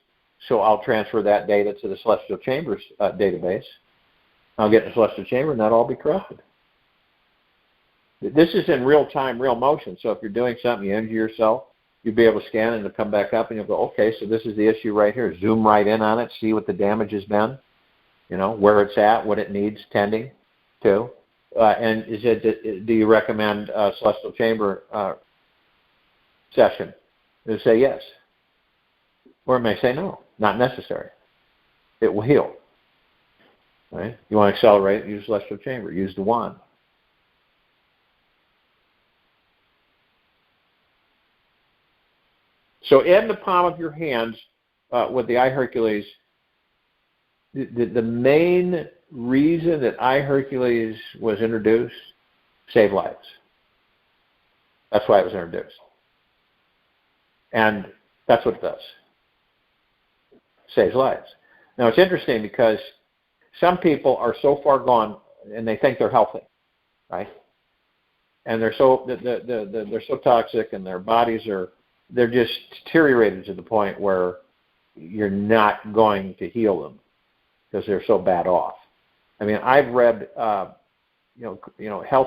So I'll transfer that data to the Celestial Chambers database. I'll get in the Celestial Chamber, and that'll all be corrected. This is in real time, real motion. So if you're doing something, you injure yourself, you'll be able to scan it and it'll come back up, and you'll go, okay, so this is the issue right here. Zoom right in on it, see what the damage has been, where it's at, what it needs tending to. And do you recommend a Celestial Chamber session? It'll say yes. Or it may say no, not necessary. It will heal. Right? You want to accelerate, use Celestial Chamber, use the wand. So in the palm of your hands, with the IHERQLES, the main reason that IHERQLES was introduced, save lives. That's why it was introduced. And that's what it does. Saves lives. Now it's interesting because some people are so far gone and they think they're healthy, right? And they're so toxic, and their bodies they're just deteriorated to the point where you're not going to heal them because they're so bad off. I mean, I've read health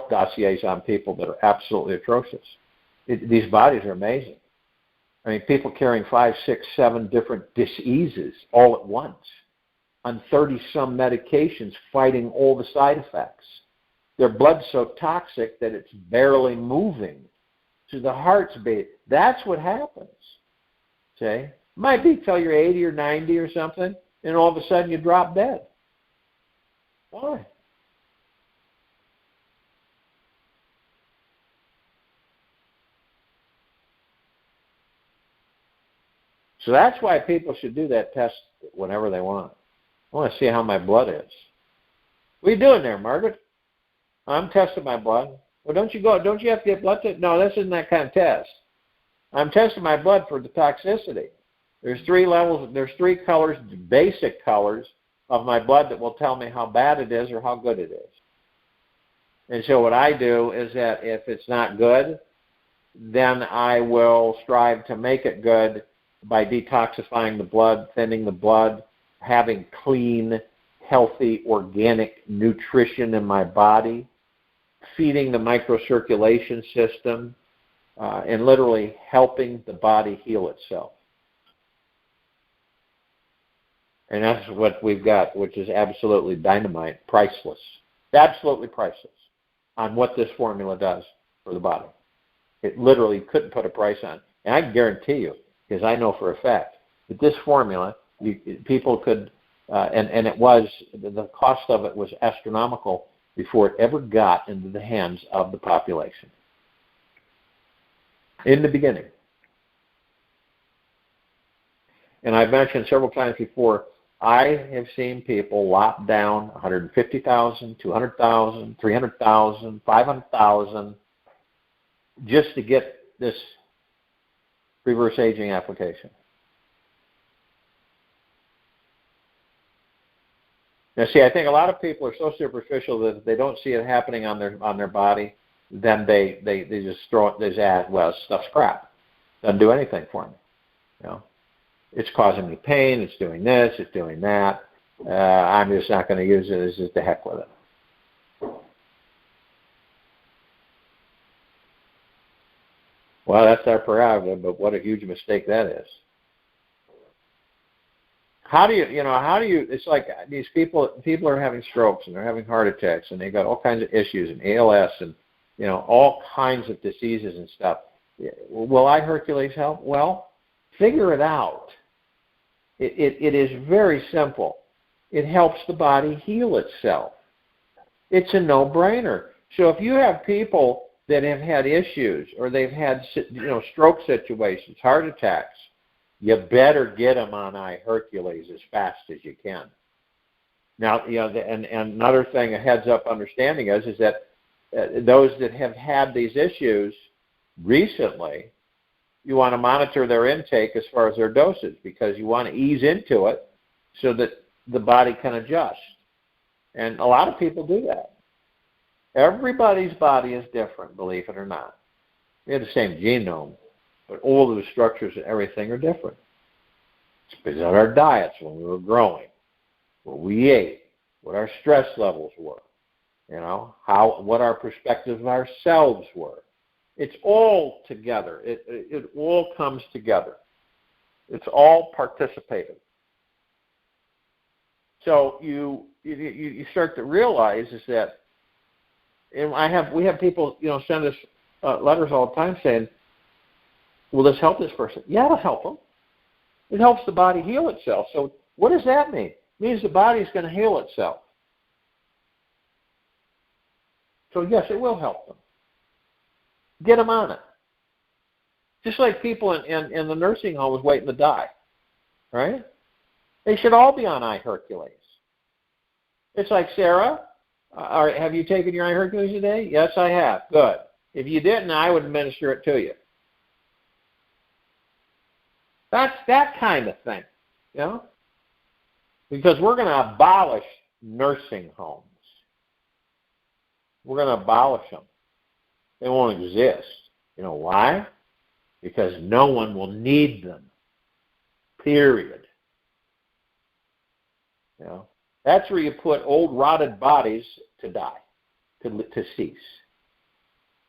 dossiers on people that are absolutely atrocious. These bodies are amazing. I mean, people carrying 5, 6, 7 different diseases all at once on 30-some medications, fighting all the side effects. Their blood's so toxic that it's barely moving. So the heart's beat. That's what happens. Okay? Might be till you're 80 or 90 or something, and all of a sudden you drop dead. Why? So that's why people should do that test whenever they want. I want to see how my blood is. What are you doing there, Margaret? I'm testing my blood. Well, don't you have to get blood tested? No, this isn't that kind of test. I'm testing my blood for the toxicity. There's 3 levels, there's 3 colors, basic colors of my blood that will tell me how bad it is or how good it is. And so what I do is that if it's not good, then I will strive to make it good by detoxifying the blood, thinning the blood, having clean, healthy, organic nutrition in my body, feeding the microcirculation system, and literally helping the body heal itself. And that's what we've got, which is absolutely dynamite, priceless, absolutely priceless on what this formula does for the body. It literally couldn't put a price on. And I guarantee you, because I know for a fact, that this formula, people could, and it was, the cost of it was astronomical before it ever got into the hands of the population. In the beginning. And I've mentioned several times before, I have seen people lop down 150,000, 200,000, 300,000, 500,000 just to get this reverse aging application. Now, see, I think a lot of people are so superficial that if they don't see it happening on their body, then they just throw it. They just well, stuff's crap. Doesn't do anything for me. You know, it's causing me pain. It's doing this. It's doing that. I'm just not going to use it. It's just the heck with it. Well, that's our prerogative, but what a huge mistake that is. How do you, it's like these people are having strokes and they're having heart attacks and they've got all kinds of issues and ALS and, all kinds of diseases and stuff. Will IHERQLES help? Well, figure it out. It is very simple. It helps the body heal itself. It's a no-brainer. So if you have people that have had issues or they've had, stroke situations, heart attacks, you better get them on IHERQLES as fast as you can. Now, and another thing, a heads-up understanding is that those that have had these issues recently, you want to monitor their intake as far as their dosage because you want to ease into it so that the body can adjust. And a lot of people do that. Everybody's body is different, believe it or not. We have the same genome, but all of the structures and everything are different. It's because of our diets when we were growing, what we ate, what our stress levels were, what our perspectives of ourselves were. It's all together. It all comes together. It's all participative. So you start to realize is that, and we have people send us letters all the time saying, will this help this person? Yeah, it'll help them. It helps the body heal itself. So what does that mean? It means the body is going to heal itself. So yes, it will help them. Get them on it. Just like people in the nursing homes waiting to die, right? They should all be on IHERQLES. It's like, Sarah, have you taken your IHERQLES today? Yes, I have. Good. If you didn't, I would administer it to you. That's that kind of thing, because we're going to abolish nursing homes. We're going to abolish them. They won't exist. You know why? Because no one will need them. Period. That's where you put old rotted bodies to die, to cease.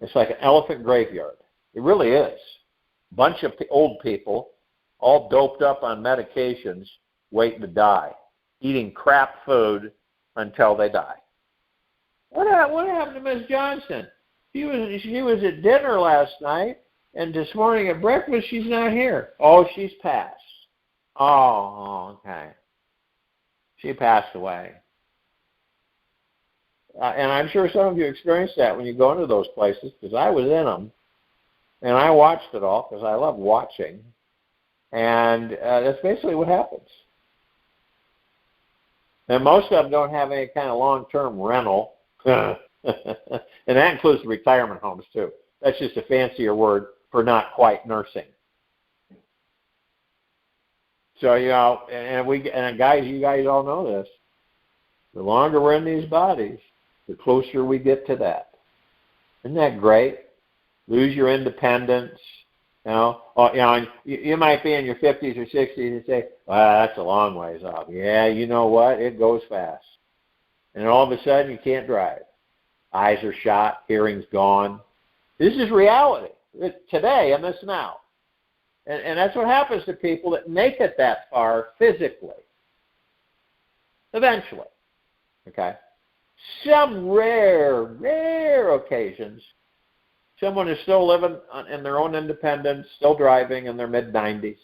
It's like an elephant graveyard. It really is. A bunch of old people all doped up on medications waiting to die, eating crap food until they die. What happened to Miss Johnson? She was at dinner last night, and this morning at breakfast she's not here. Oh, she's passed. Oh, okay. She passed away. And I'm sure some of you experienced that when you go into those places, because I was in them, and I watched it all because I love watching. And that's basically what happens. And most of them don't have any kind of long-term rental. And that includes the retirement homes, too. That's just a fancier word for not quite nursing. So, and guys, you guys all know this. The longer we're in these bodies, the closer we get to that. Isn't that great? Lose your independence. You might be in your 50s or 60s and say, well, that's a long ways off. Yeah, you know what? It goes fast. And all of a sudden, you can't drive. Eyes are shot, hearing's gone. This is reality. It's today and this now. And that's what happens to people that make it that far physically. Eventually. Okay? Some rare occasions, someone is still living in their own independence, still driving in their mid-90s.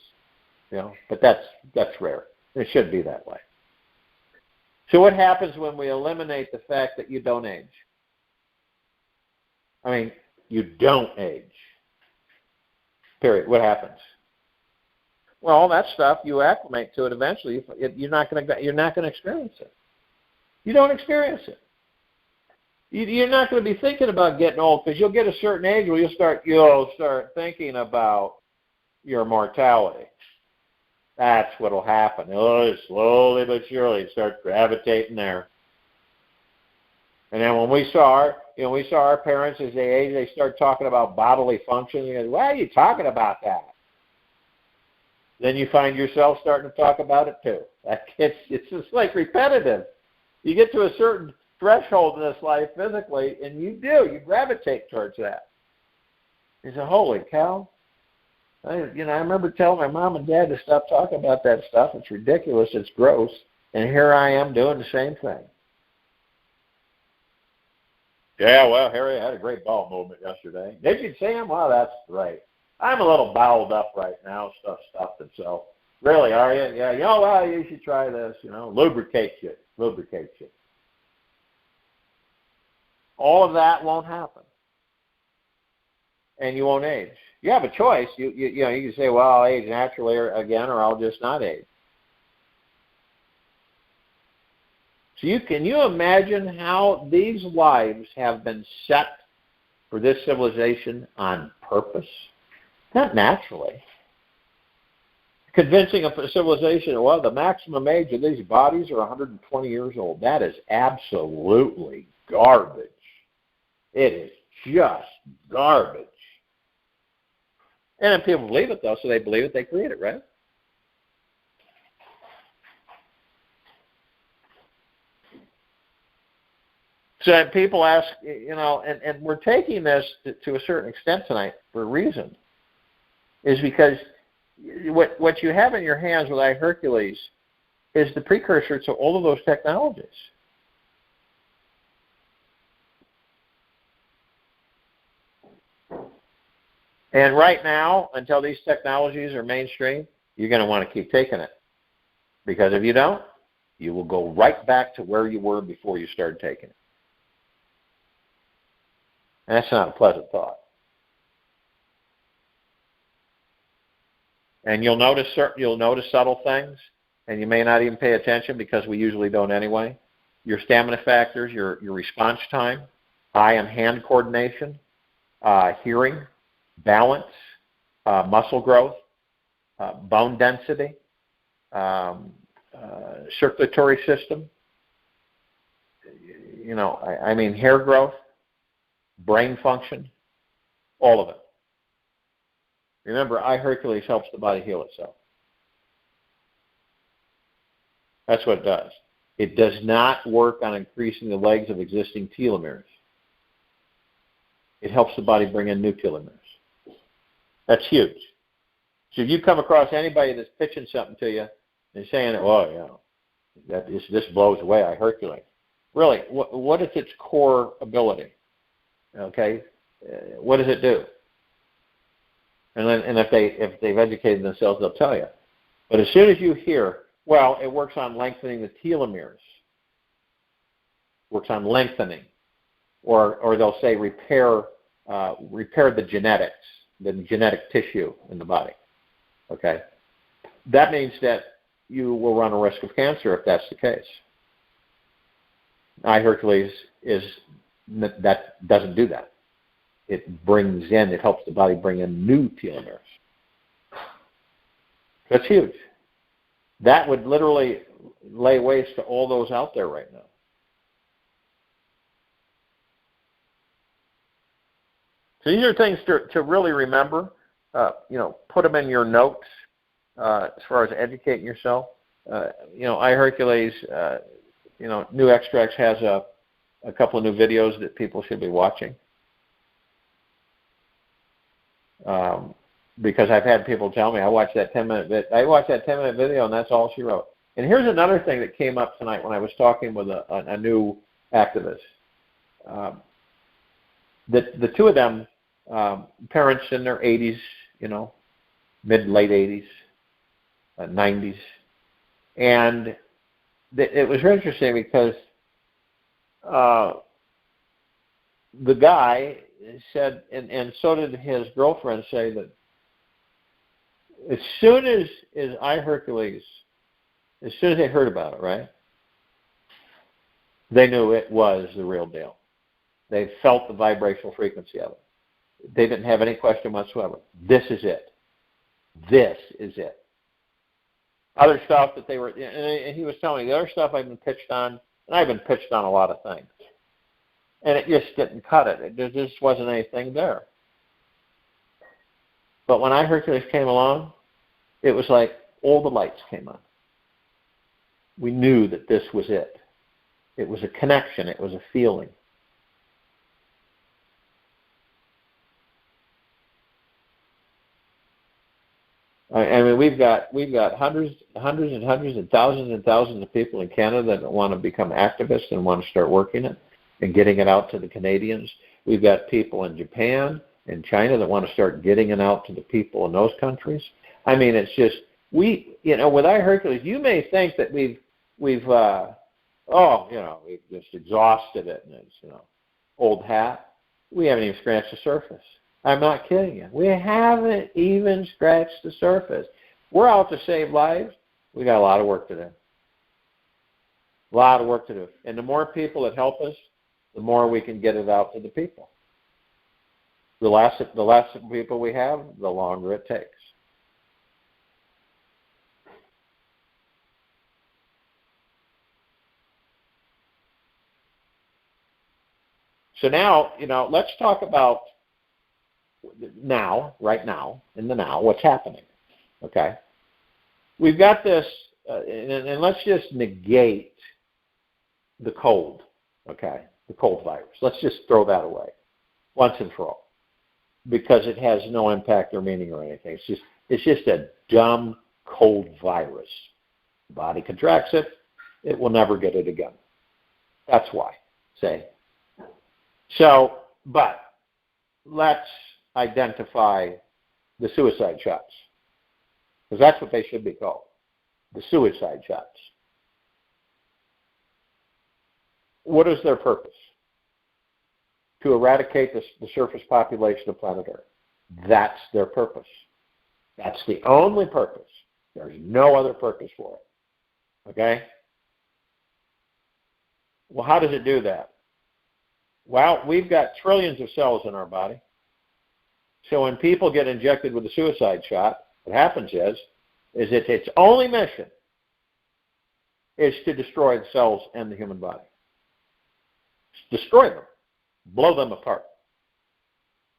But that's rare. It should be that way. So what happens when we eliminate the fact that you don't age? I mean, you don't age. Period. What happens? Well, all that stuff, you acclimate to it eventually. You're not going to experience it. You don't experience it. You're not going to be thinking about getting old because you'll get a certain age where you'll start thinking about your mortality. That's what will happen. Slowly but surely start gravitating there. And then when we saw our parents as they age, they start talking about bodily function. You go, why are you talking about that? Then you find yourself starting to talk about it too. It's just like repetitive. You get to a certain threshold in this life physically, and you gravitate towards that. You say, holy cow. I remember telling my mom and dad to stop talking about that stuff. It's ridiculous. It's gross. And here I am doing the same thing. Yeah, well, Harry, I had a great bowel movement yesterday. Did you see him? Well, that's great. I'm a little boweled up right now, stuffed and so. Really, are you? Yeah, well, you should try this, lubricates you. All of that won't happen. And you won't age. You have a choice. You can say, well, I'll age naturally again, or I'll just not age. So can you imagine how these lives have been set for this civilization on purpose? Not naturally. Convincing a civilization, well, the maximum age of these bodies are 120 years old. That is absolutely garbage. It is just garbage. And then people believe it, though, so they believe it, they create it, right? So people ask, and we're taking this to a certain extent tonight for a reason, is because what you have in your hands with IHERQLES is the precursor to all of those technologies. And right now, until these technologies are mainstream, you're going to want to keep taking it. Because if you don't, you will go right back to where you were before you started taking it. And that's not a pleasant thought. And you'll notice subtle things, and you may not even pay attention because we usually don't anyway. Your stamina factors, your response time, eye and hand coordination, hearing, balance, muscle growth, bone density, circulatory system, hair growth, brain function, all of it. Remember, IHERQLES helps the body heal itself. That's what it does. It does not work on increasing the legs of existing telomeres. It helps the body bring in new telomeres. That's huge. So if you come across anybody that's pitching something to you and saying, this blows away IHERQLES. Really, what is its core ability? Okay? What does it do? And if they've educated themselves, they'll tell you. But as soon as you hear, well, it works on lengthening the telomeres, works on lengthening, or they'll say repair the genetics, the genetic tissue in the body. Okay, that means that you will run a risk of cancer if that's the case. IHERQLES that doesn't do that. It helps the body bring in new telomeres. That's huge. That would literally lay waste to all those out there right now. So these are things to really remember. Put them in your notes as far as educating yourself. IHERQLES, New Extracts has a couple of new videos that people should be watching. Because I've had people tell me, I watched that 10-minute video, and that's all she wrote. And here's another thing that came up tonight when I was talking with a new activist. The two of them, parents in their 80s, mid-late 80s, 90s. And it was very interesting because the guy said, and so did his girlfriend, say that as soon as IHERQLES, as soon as they heard about it, right, they knew it was the real deal. They felt the vibrational frequency of it. They didn't have any question whatsoever. This is it. This is it. Other stuff that they were, and he was telling me the other stuff I've been pitched on, and I've been pitched on a lot of things, and it just didn't cut it. There just wasn't anything there. But when IHERQLES came along, it was like all the lights came on. We knew that this was it. It was a connection. It was a feeling. I mean, we've got hundreds and thousands of people in Canada that want to become activists and want to start working it and getting it out to the Canadians. We've got people in Japan and China that want to start getting it out to the people in those countries. I mean, it's just with IHERQLES, you may think that we've just exhausted it and it's old hat. We haven't even scratched the surface. I'm not kidding you. We haven't even scratched the surface. We're out to save lives. We got a lot of work to do. A lot of work to do. And the more people that help us, the more we can get it out to the people. The less people we have, the longer it takes. So now, let's talk about right now, in the now, what's happening. Okay? We've got this, and let's just negate the cold, okay? The cold virus. Let's just throw that away once and for all, because it has no impact or meaning or anything. It's just a dumb cold virus. The body contracts it. It will never get it again. That's why, say. So, but let's identify the suicide shots, because that's what they should be called, the suicide shots. What is their purpose? To eradicate the surface population of planet Earth. That's their purpose. That's the only purpose. There's no other purpose for it. Okay? Well, how does it do that? Well, we've got trillions of cells in our body. So when people get injected with a suicide shot, what happens is that its only mission is to destroy the cells in the human body. Destroy them. Blow them apart.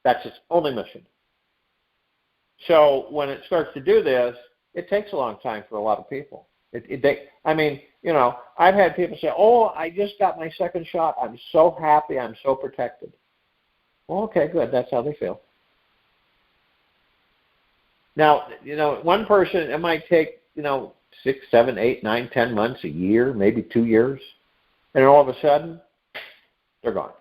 That's its only mission. So when it starts to do this, it takes a long time for a lot of people. I've had people say, "Oh, I just got my second shot. I'm so happy. I'm so protected." Well, okay, good. That's how they feel. Now, one person, it might take, 6, 7, 8, 9, 10 months, a year, maybe 2 years, and all of a sudden, they're gone.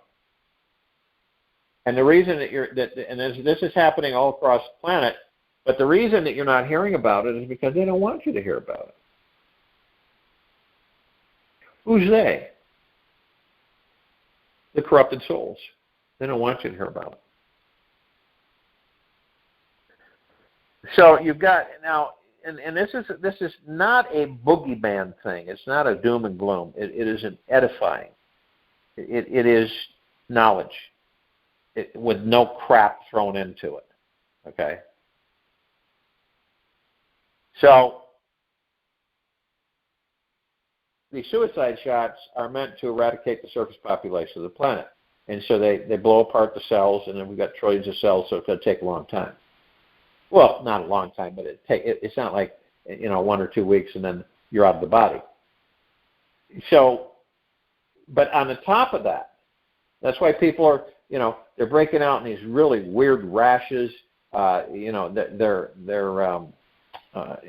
And the reason this is happening all across the planet, but the reason that you're not hearing about it is because they don't want you to hear about it. Who's they? The corrupted souls. They don't want you to hear about it. So you've got, now, and this is not a boogeyman thing. It's not a doom and gloom. It is an edifying. It is knowledge with no crap thrown into it. Okay? So the suicide shots are meant to eradicate the surface population of the planet. And so they blow apart the cells, and then we've got trillions of cells, so it's going to take a long time. Well, not a long time, but it's not like, 1 or 2 weeks and then you're out of the body. So, but on the top of that, that's why people are, they're breaking out in these really weird rashes. Their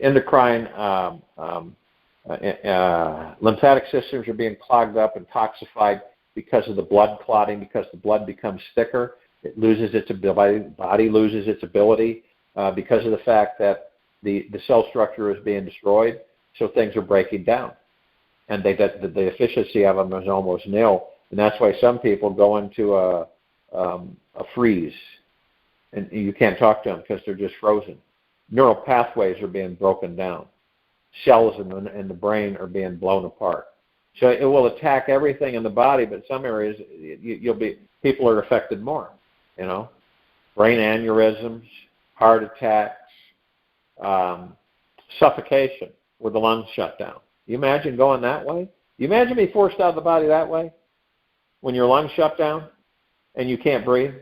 endocrine lymphatic systems are being clogged up and toxified because of the blood clotting, because the blood becomes thicker. It loses its ability, the body loses its ability because of the fact that the cell structure is being destroyed, so things are breaking down. And the efficiency of them is almost nil. And that's why some people go into a freeze, and you can't talk to them because they're just frozen. Neural pathways are being broken down. Cells in the brain are being blown apart. So it will attack everything in the body, but some areas people are affected more. Brain aneurysms, heart attacks, suffocation with the lungs shut down. You imagine going that way? You imagine being forced out of the body that way when your lungs shut down and you can't breathe?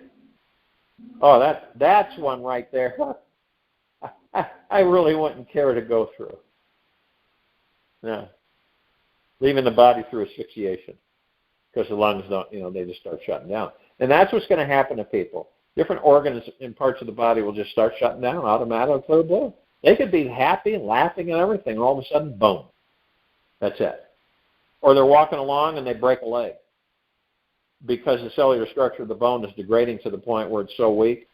Oh, that's one right there. I really wouldn't care to go through. No. Leaving the body through asphyxiation because the lungs don't, they just start shutting down. And that's what's going to happen to people. Different organs in parts of the body will just start shutting down automatically. They could be happy and laughing and everything. All of a sudden, boom. That's it. Or they're walking along and they break a leg because the cellular structure of the bone is degrading to the point where it's so weak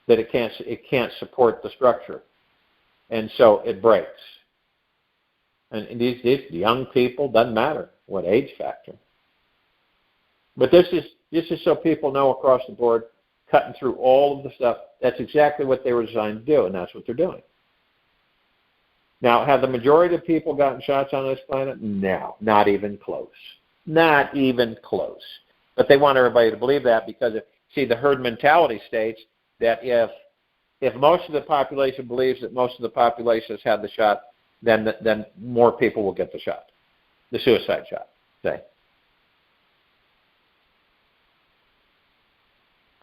that it can't support the structure. And so it breaks. And these young people, doesn't matter what age factor. But this is so people know across the board, cutting through all of the stuff, that's exactly what they were designed to do, and that's what they're doing. Now, have the majority of people gotten shots on this planet? No, not even close. Not even close. But they want everybody to believe that because, the herd mentality states that if most of the population believes that most of the population has had the shot, then more people will get the shot, the suicide shot, say.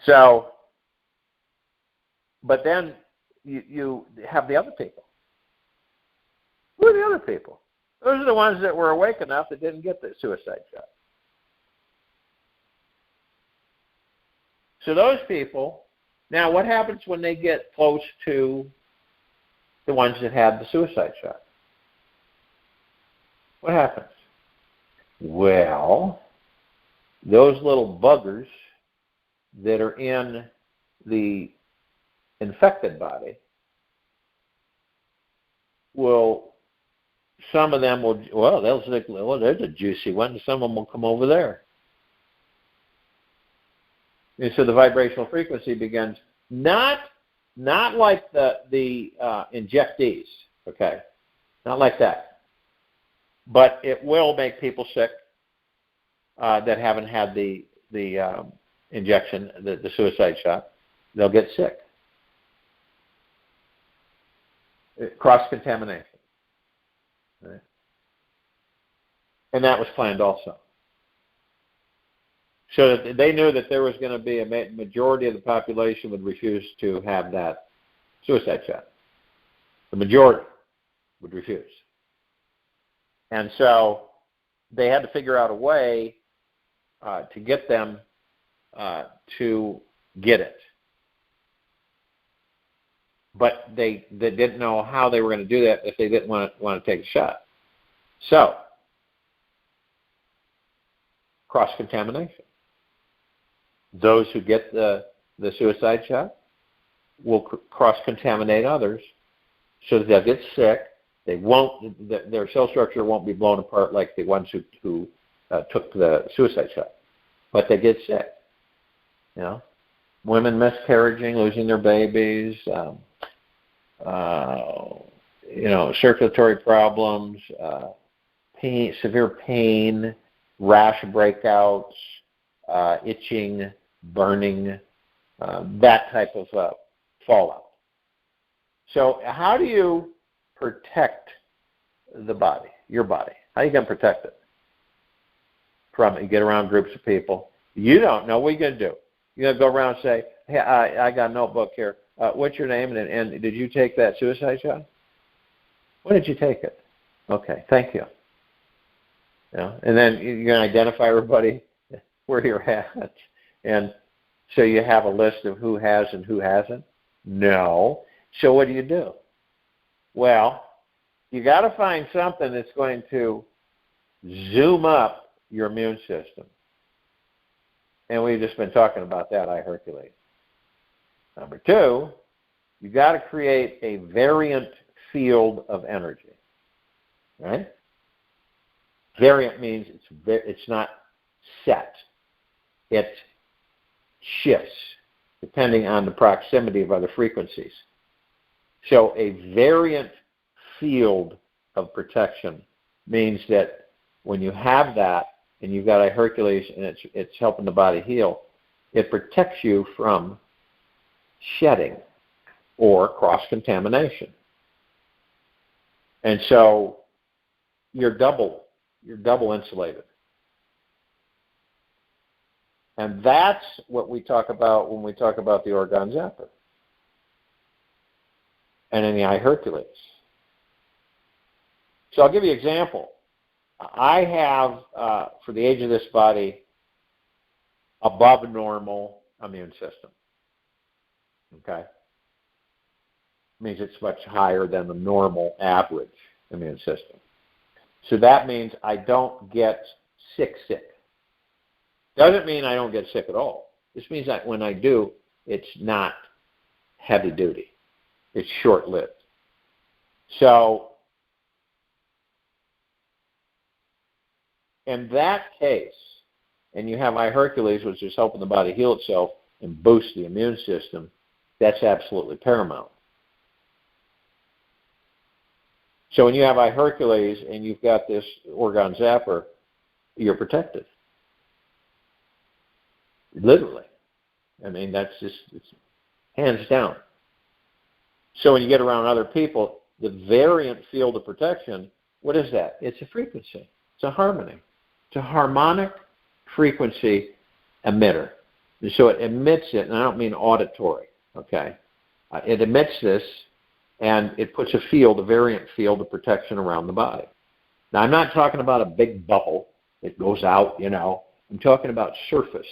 So, but then you have the other people. Who are the other people? Those are the ones that were awake enough that didn't get the suicide shot. So those people, now what happens when they get close to the ones that had the suicide shot? What happens? Well, those little buggers that are in the infected body some of them will, they'll think, there's a juicy one. Some of them will come over there. And so the vibrational frequency begins not like the injectees, okay? Not like that. But it will make people sick that haven't had the injection, the suicide shot. They'll get sick. Cross-contamination. Right? And that was planned also. So that they knew that there was going to be a majority of the population would refuse to have that suicide shot. The majority would refuse. And so they had to figure out a way to get them to get it. But they didn't know how they were going to do that if they didn't want to take a shot. So, cross-contamination. Those who get the suicide shot will cross-contaminate others so that they'll get sick. They won't. Their cell structure won't be blown apart like the ones who took the suicide shot, but they get sick. Women miscarrying, losing their babies, circulatory problems, pain, severe pain, rash breakouts, itching, burning, that type of fallout. So how do you protect the body, your body? How are you going to protect it? You get around groups of people. You don't know. What are you going to do? You're going to go around and say, hey, I got a notebook here. What's your name? And did you take that suicide shot? When did you take it? Okay, thank you. And then you're going to identify everybody where you're at. And so you have a list of who has and who hasn't? No. So what do? Well, you got to find something that's going to zoom up your immune system. And we've just been talking about that, IHERQLES. Number two, you got to create a variant field of energy, right? Variant means it's not set. It shifts depending on the proximity of other frequencies. So a variant field of protection means that when you have that and you've got IHERQLES and it's helping the body heal, it protects you from shedding or cross-contamination. And so you're double insulated. And that's what we talk about when we talk about the Orgone Zapper and in the IHERQLES. So I'll give you an example. I have, for the age of this body, above normal immune system. Okay? Means it's much higher than the normal average immune system. So that means I don't get sick. Doesn't mean I don't get sick at all. This means that when I do, it's not heavy duty. It's short-lived. So in that case, and you have IHERQLES, which is helping the body heal itself and boost the immune system, that's absolutely paramount. So when you have IHERQLES and you've got this Orgone Zapper, you're protected. Literally. I mean, that's just, it's hands down. So when you get around other people, the variant field of protection, what is that? It's a frequency. It's a harmony. It's a harmonic frequency emitter. And so it emits it, and I don't mean auditory, okay? It emits this, and it puts a field, a variant field of protection around the body. Now, I'm not talking about a big bubble that goes out, I'm talking about surface,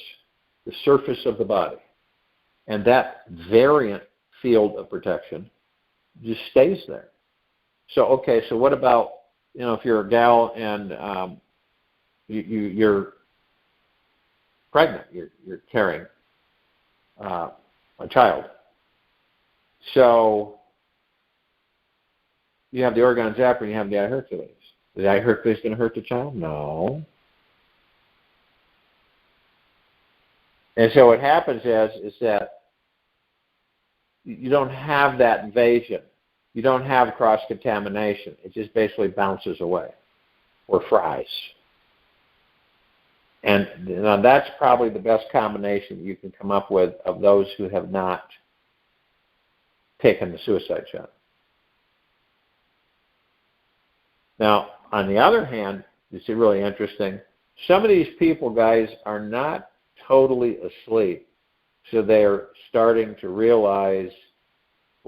the surface of the body. And that variant field of protection just stays there. So, okay, so what about, if you're a gal and you're pregnant, you're carrying a child. So you have the Orgone Zapper and you have the IHERQLES. Is the IHERQLES going to hurt the child? No. And so what happens is that you don't have that invasion. You don't have cross-contamination. It just basically bounces away or fries. And that's probably the best combination you can come up with of those who have not taken the suicide shot. Now, on the other hand, it's really interesting. Some of these people, guys, are not totally asleep. So they're starting to realize,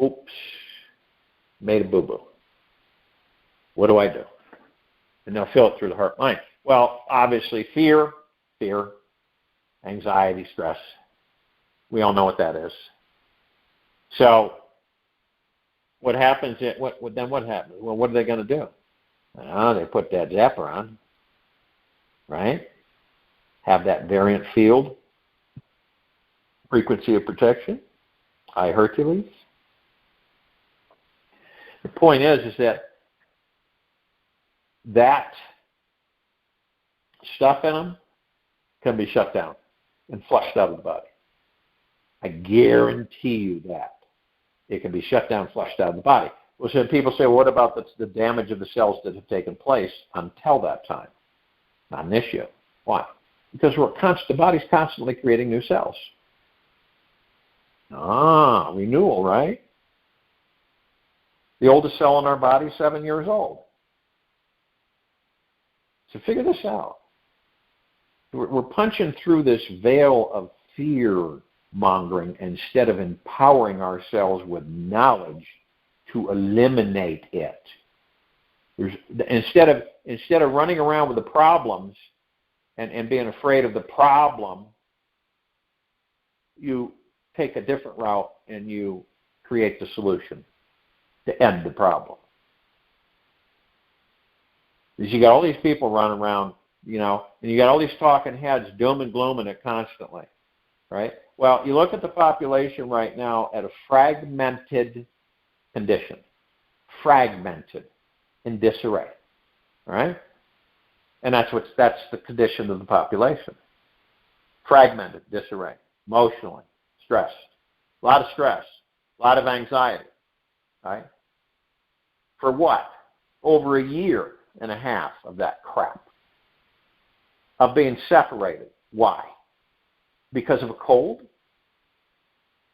oops, made a boo-boo. What do I do? And they'll feel it through the heart mind. Well, obviously fear, anxiety, stress. We all know what that is. So what happens? Then what happens? Well, what are they going to do? They put that zapper on, right? Have that variant field, frequency of protection, IHERQLES. The point is that stuff in them can be shut down and flushed out of the body. I guarantee you that. It can be shut down, flushed out of the body. Well, so people say, well, what about the damage of the cells that have taken place until that time? Not an issue. Why? Because the body's constantly creating new cells. Renewal, right? The oldest cell in our body is 7 years old. So figure this out. We're punching through this veil of fear-mongering instead of empowering ourselves with knowledge to eliminate it. Instead of running around with the problems and being afraid of the problem, you take a different route and you create the solution to end the problem. Because you got all these people running around, and you got all these talking heads doom and glooming it constantly, right? Well, you look at the population right now at a fragmented condition, fragmented, in disarray, right? And that's the condition of the population. Fragmented, disarray, emotionally, stressed, a lot of stress, a lot of anxiety, right? For what? Over a year and a half of that crap, of being separated. Why? Because of a cold?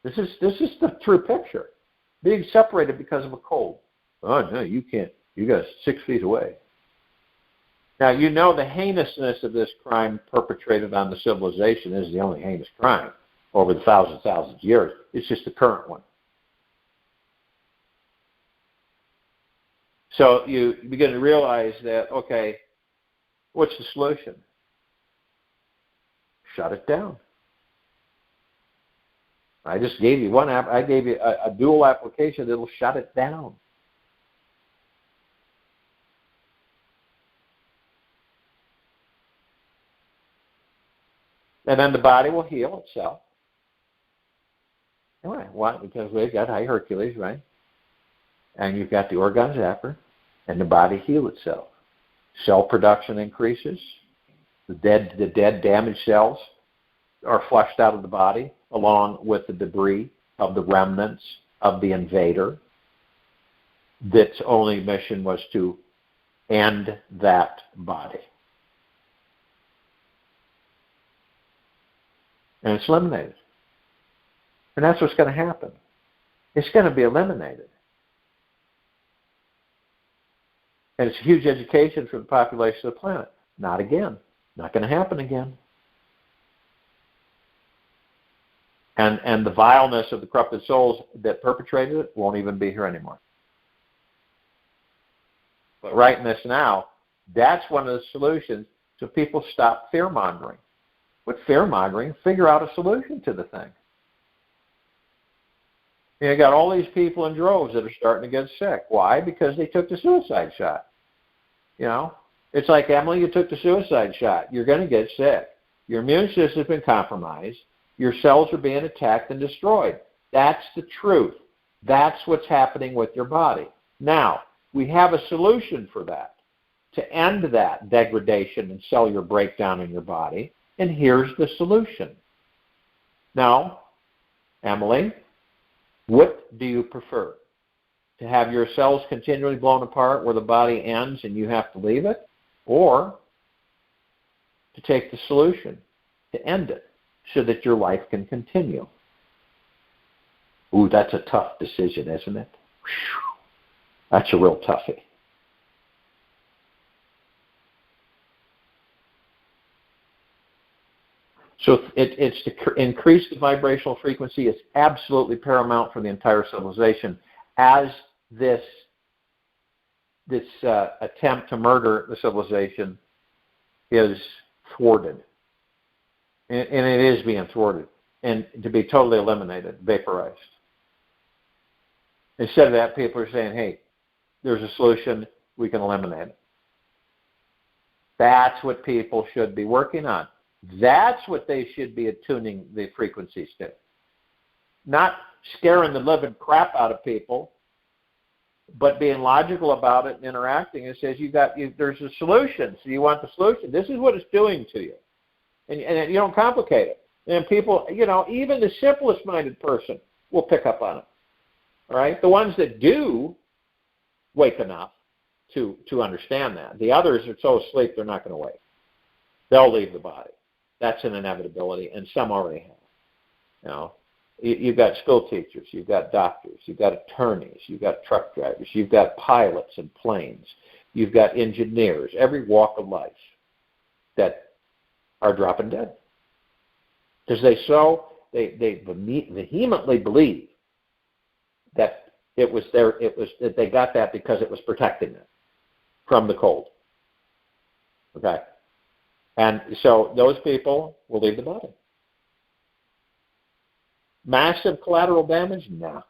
This is the true picture. Being separated because of a cold. Oh, no, you can't. You got 6 feet away. Now, the heinousness of this crime perpetrated on the civilization is the only heinous crime over the thousands of years. It's just the current one. So you begin to realize that, okay, what's the solution? Shut it down. I just gave you one app. I gave you a dual application that'll shut it down. And then the body will heal itself. Why? Why? Because we've got IHERQLES, right? And you've got the organ zapper, and the body heal itself. Cell production increases. The dead, damaged cells are flushed out of the body, along with the debris of the remnants of the invader. That's only mission was to end that body. And it's eliminated. And that's what's going to happen. It's going to be eliminated. And it's a huge education for the population of the planet. Not again. Not going to happen again. And the vileness of the corrupted souls that perpetrated it won't even be here anymore. But right in this now, that's one of the solutions so people stop fear-mongering. With fear-mongering, figure out a solution to the thing. You got all these people in droves that are starting to get sick. Why? Because they took the suicide shot. It's like, Emily, you took the suicide shot. You're going to get sick. Your immune system has been compromised. Your cells are being attacked and destroyed. That's the truth. That's what's happening with your body. Now, we have a solution for that, to end that degradation and cellular breakdown in your body. And here's the solution. Now, Emily, what do you prefer? To have your cells continually blown apart where the body ends and you have to leave it? Or to take the solution, to end it, so that your life can continue? Ooh, that's a tough decision, isn't it? Whew. That's a real toughie. So it's to increase the vibrational frequency. It's absolutely paramount for the entire civilization as this attempt to murder the civilization is thwarted. And it is being thwarted. And to be totally eliminated, vaporized. Instead of that, people are saying, hey, there's a solution, we can eliminate it. That's what people should be working on. That's what they should be attuning the frequencies to. Not scaring the living crap out of people, but being logical about it and interacting. It says there's a solution, so you want the solution. This is what it's doing to you. And you don't complicate it. And people, even the simplest minded person will pick up on it. All right? The ones that do wake enough to understand that. The others are so asleep they're not going to wake. They'll leave the body. That's an inevitability, and some already have. You know, you've got school teachers, you've got doctors, you've got attorneys, you've got truck drivers, you've got pilots and planes, you've got engineers, every walk of life that are dropping dead. Because they vehemently believe that that they got that because it was protecting them from the cold. Okay? And so those people will leave the body. Massive collateral damage? No.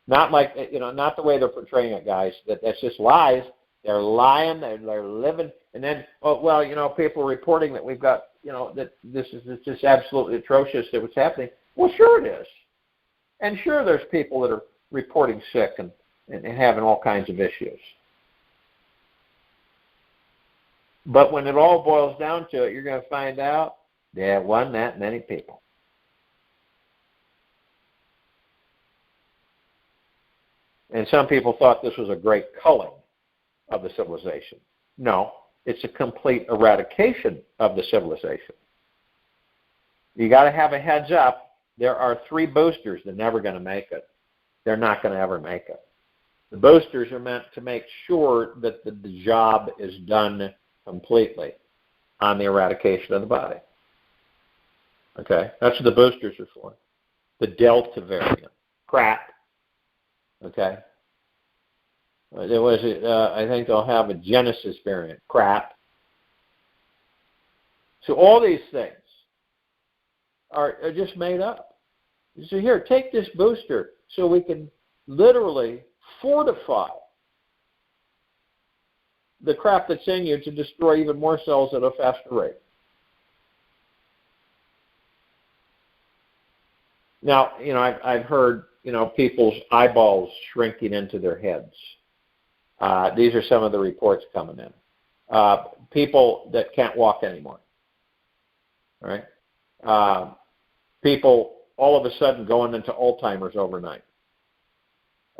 Not like, not the way they're portraying it, guys. That's just lies. They're lying. They're living. And then, people reporting that we've got, that this is just absolutely atrocious that what's happening. Well, sure it is. And sure there's people that are reporting sick and having all kinds of issues. But when it all boils down to it, you're going to find out there wasn't that many people. And some people thought this was a great culling of the civilization. No, it's a complete eradication of the civilization. You got to have a heads up. There are 3 boosters that are never going to make it. They're not going to ever make it. The boosters are meant to make sure that the job is done completely on the eradication of the body. Okay? That's what the boosters are for. The Delta variant. Crap. Okay? I think they'll have a Genesis variant. Crap. So all these things are just made up. So here, take this booster so we can literally fortify the crap that's in you to destroy even more cells at a faster rate. Now, I've heard, people's eyeballs shrinking into their heads. These are some of the reports coming in. People that can't walk anymore. All right? People all of a sudden going into Alzheimer's overnight.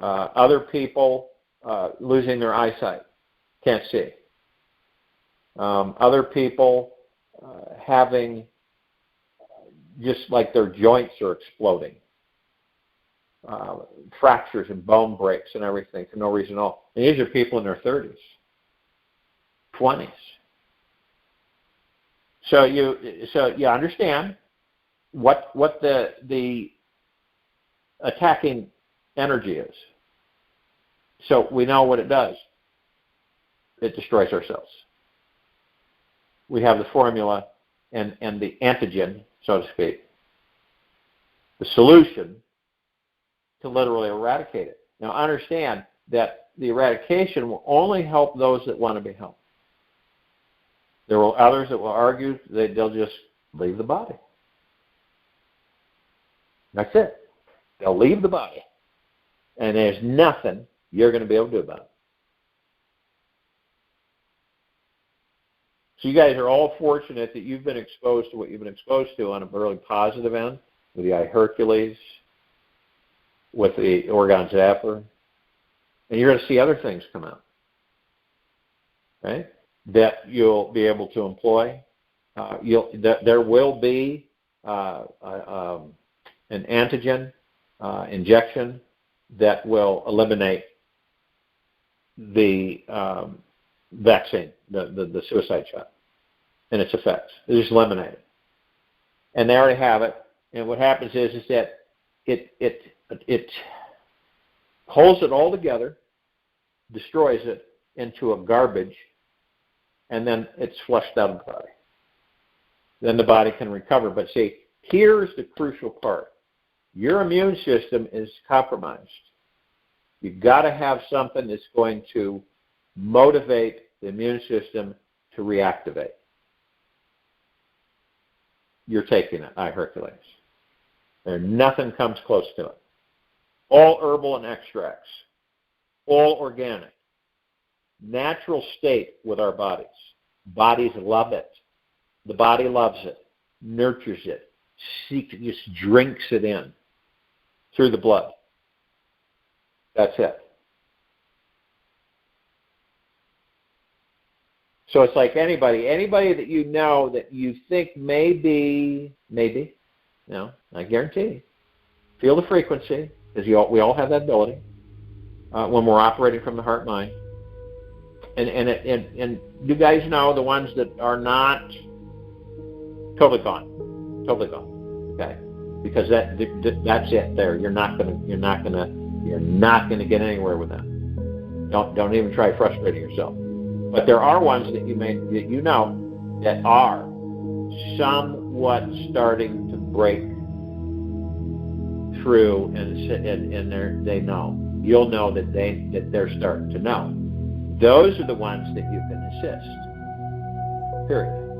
Other people losing their eyesight. Can't see. Other people having just like their joints are exploding. Fractures and bone breaks and everything for no reason at all. And these are people in their 30s, 20s. So you understand what the attacking energy is. So we know what it does. It destroys our cells. We have the formula and the antigen, so to speak, the solution to literally eradicate it. Now understand that the eradication will only help those that want to be helped. There will others that will argue that they'll just leave the body. That's it. They'll leave the body. And there's nothing you're going to be able to do about it. So you guys are all fortunate that you've been exposed to what you've been exposed to on a really positive end with the IHERQLES, with the Oregon Zapper, and you're going to see other things come out, right? That you'll be able to employ. There will be an antigen injection that will eliminate the vaccine, the suicide shot, and its effects. They just eliminate it, and they already have it. And what happens is that it holds it all together, destroys it into a garbage, and then it's flushed out of the body. Then the body can recover. But see, here's the crucial part. Your immune system is compromised. You've got to have something that's going to motivate the immune system to reactivate. You're taking it, IHERQLES. Nothing comes close to it. All herbal and extracts, all organic, natural state with our bodies. Bodies love it. The body loves it, nurtures it, just drinks it in through the blood. That's it. So it's like anybody that you know that you think maybe, I guarantee, feel the frequency, because we all have that ability when we're operating from the heart mind. And you guys know the ones that are not totally gone, okay? Because that's it. There, you're not gonna get anywhere with them. Don't even try frustrating yourself. But there are ones that you know that are somewhat starting to break through, and they know. You'll know that they're starting to know. Those are the ones that you can assist. Period.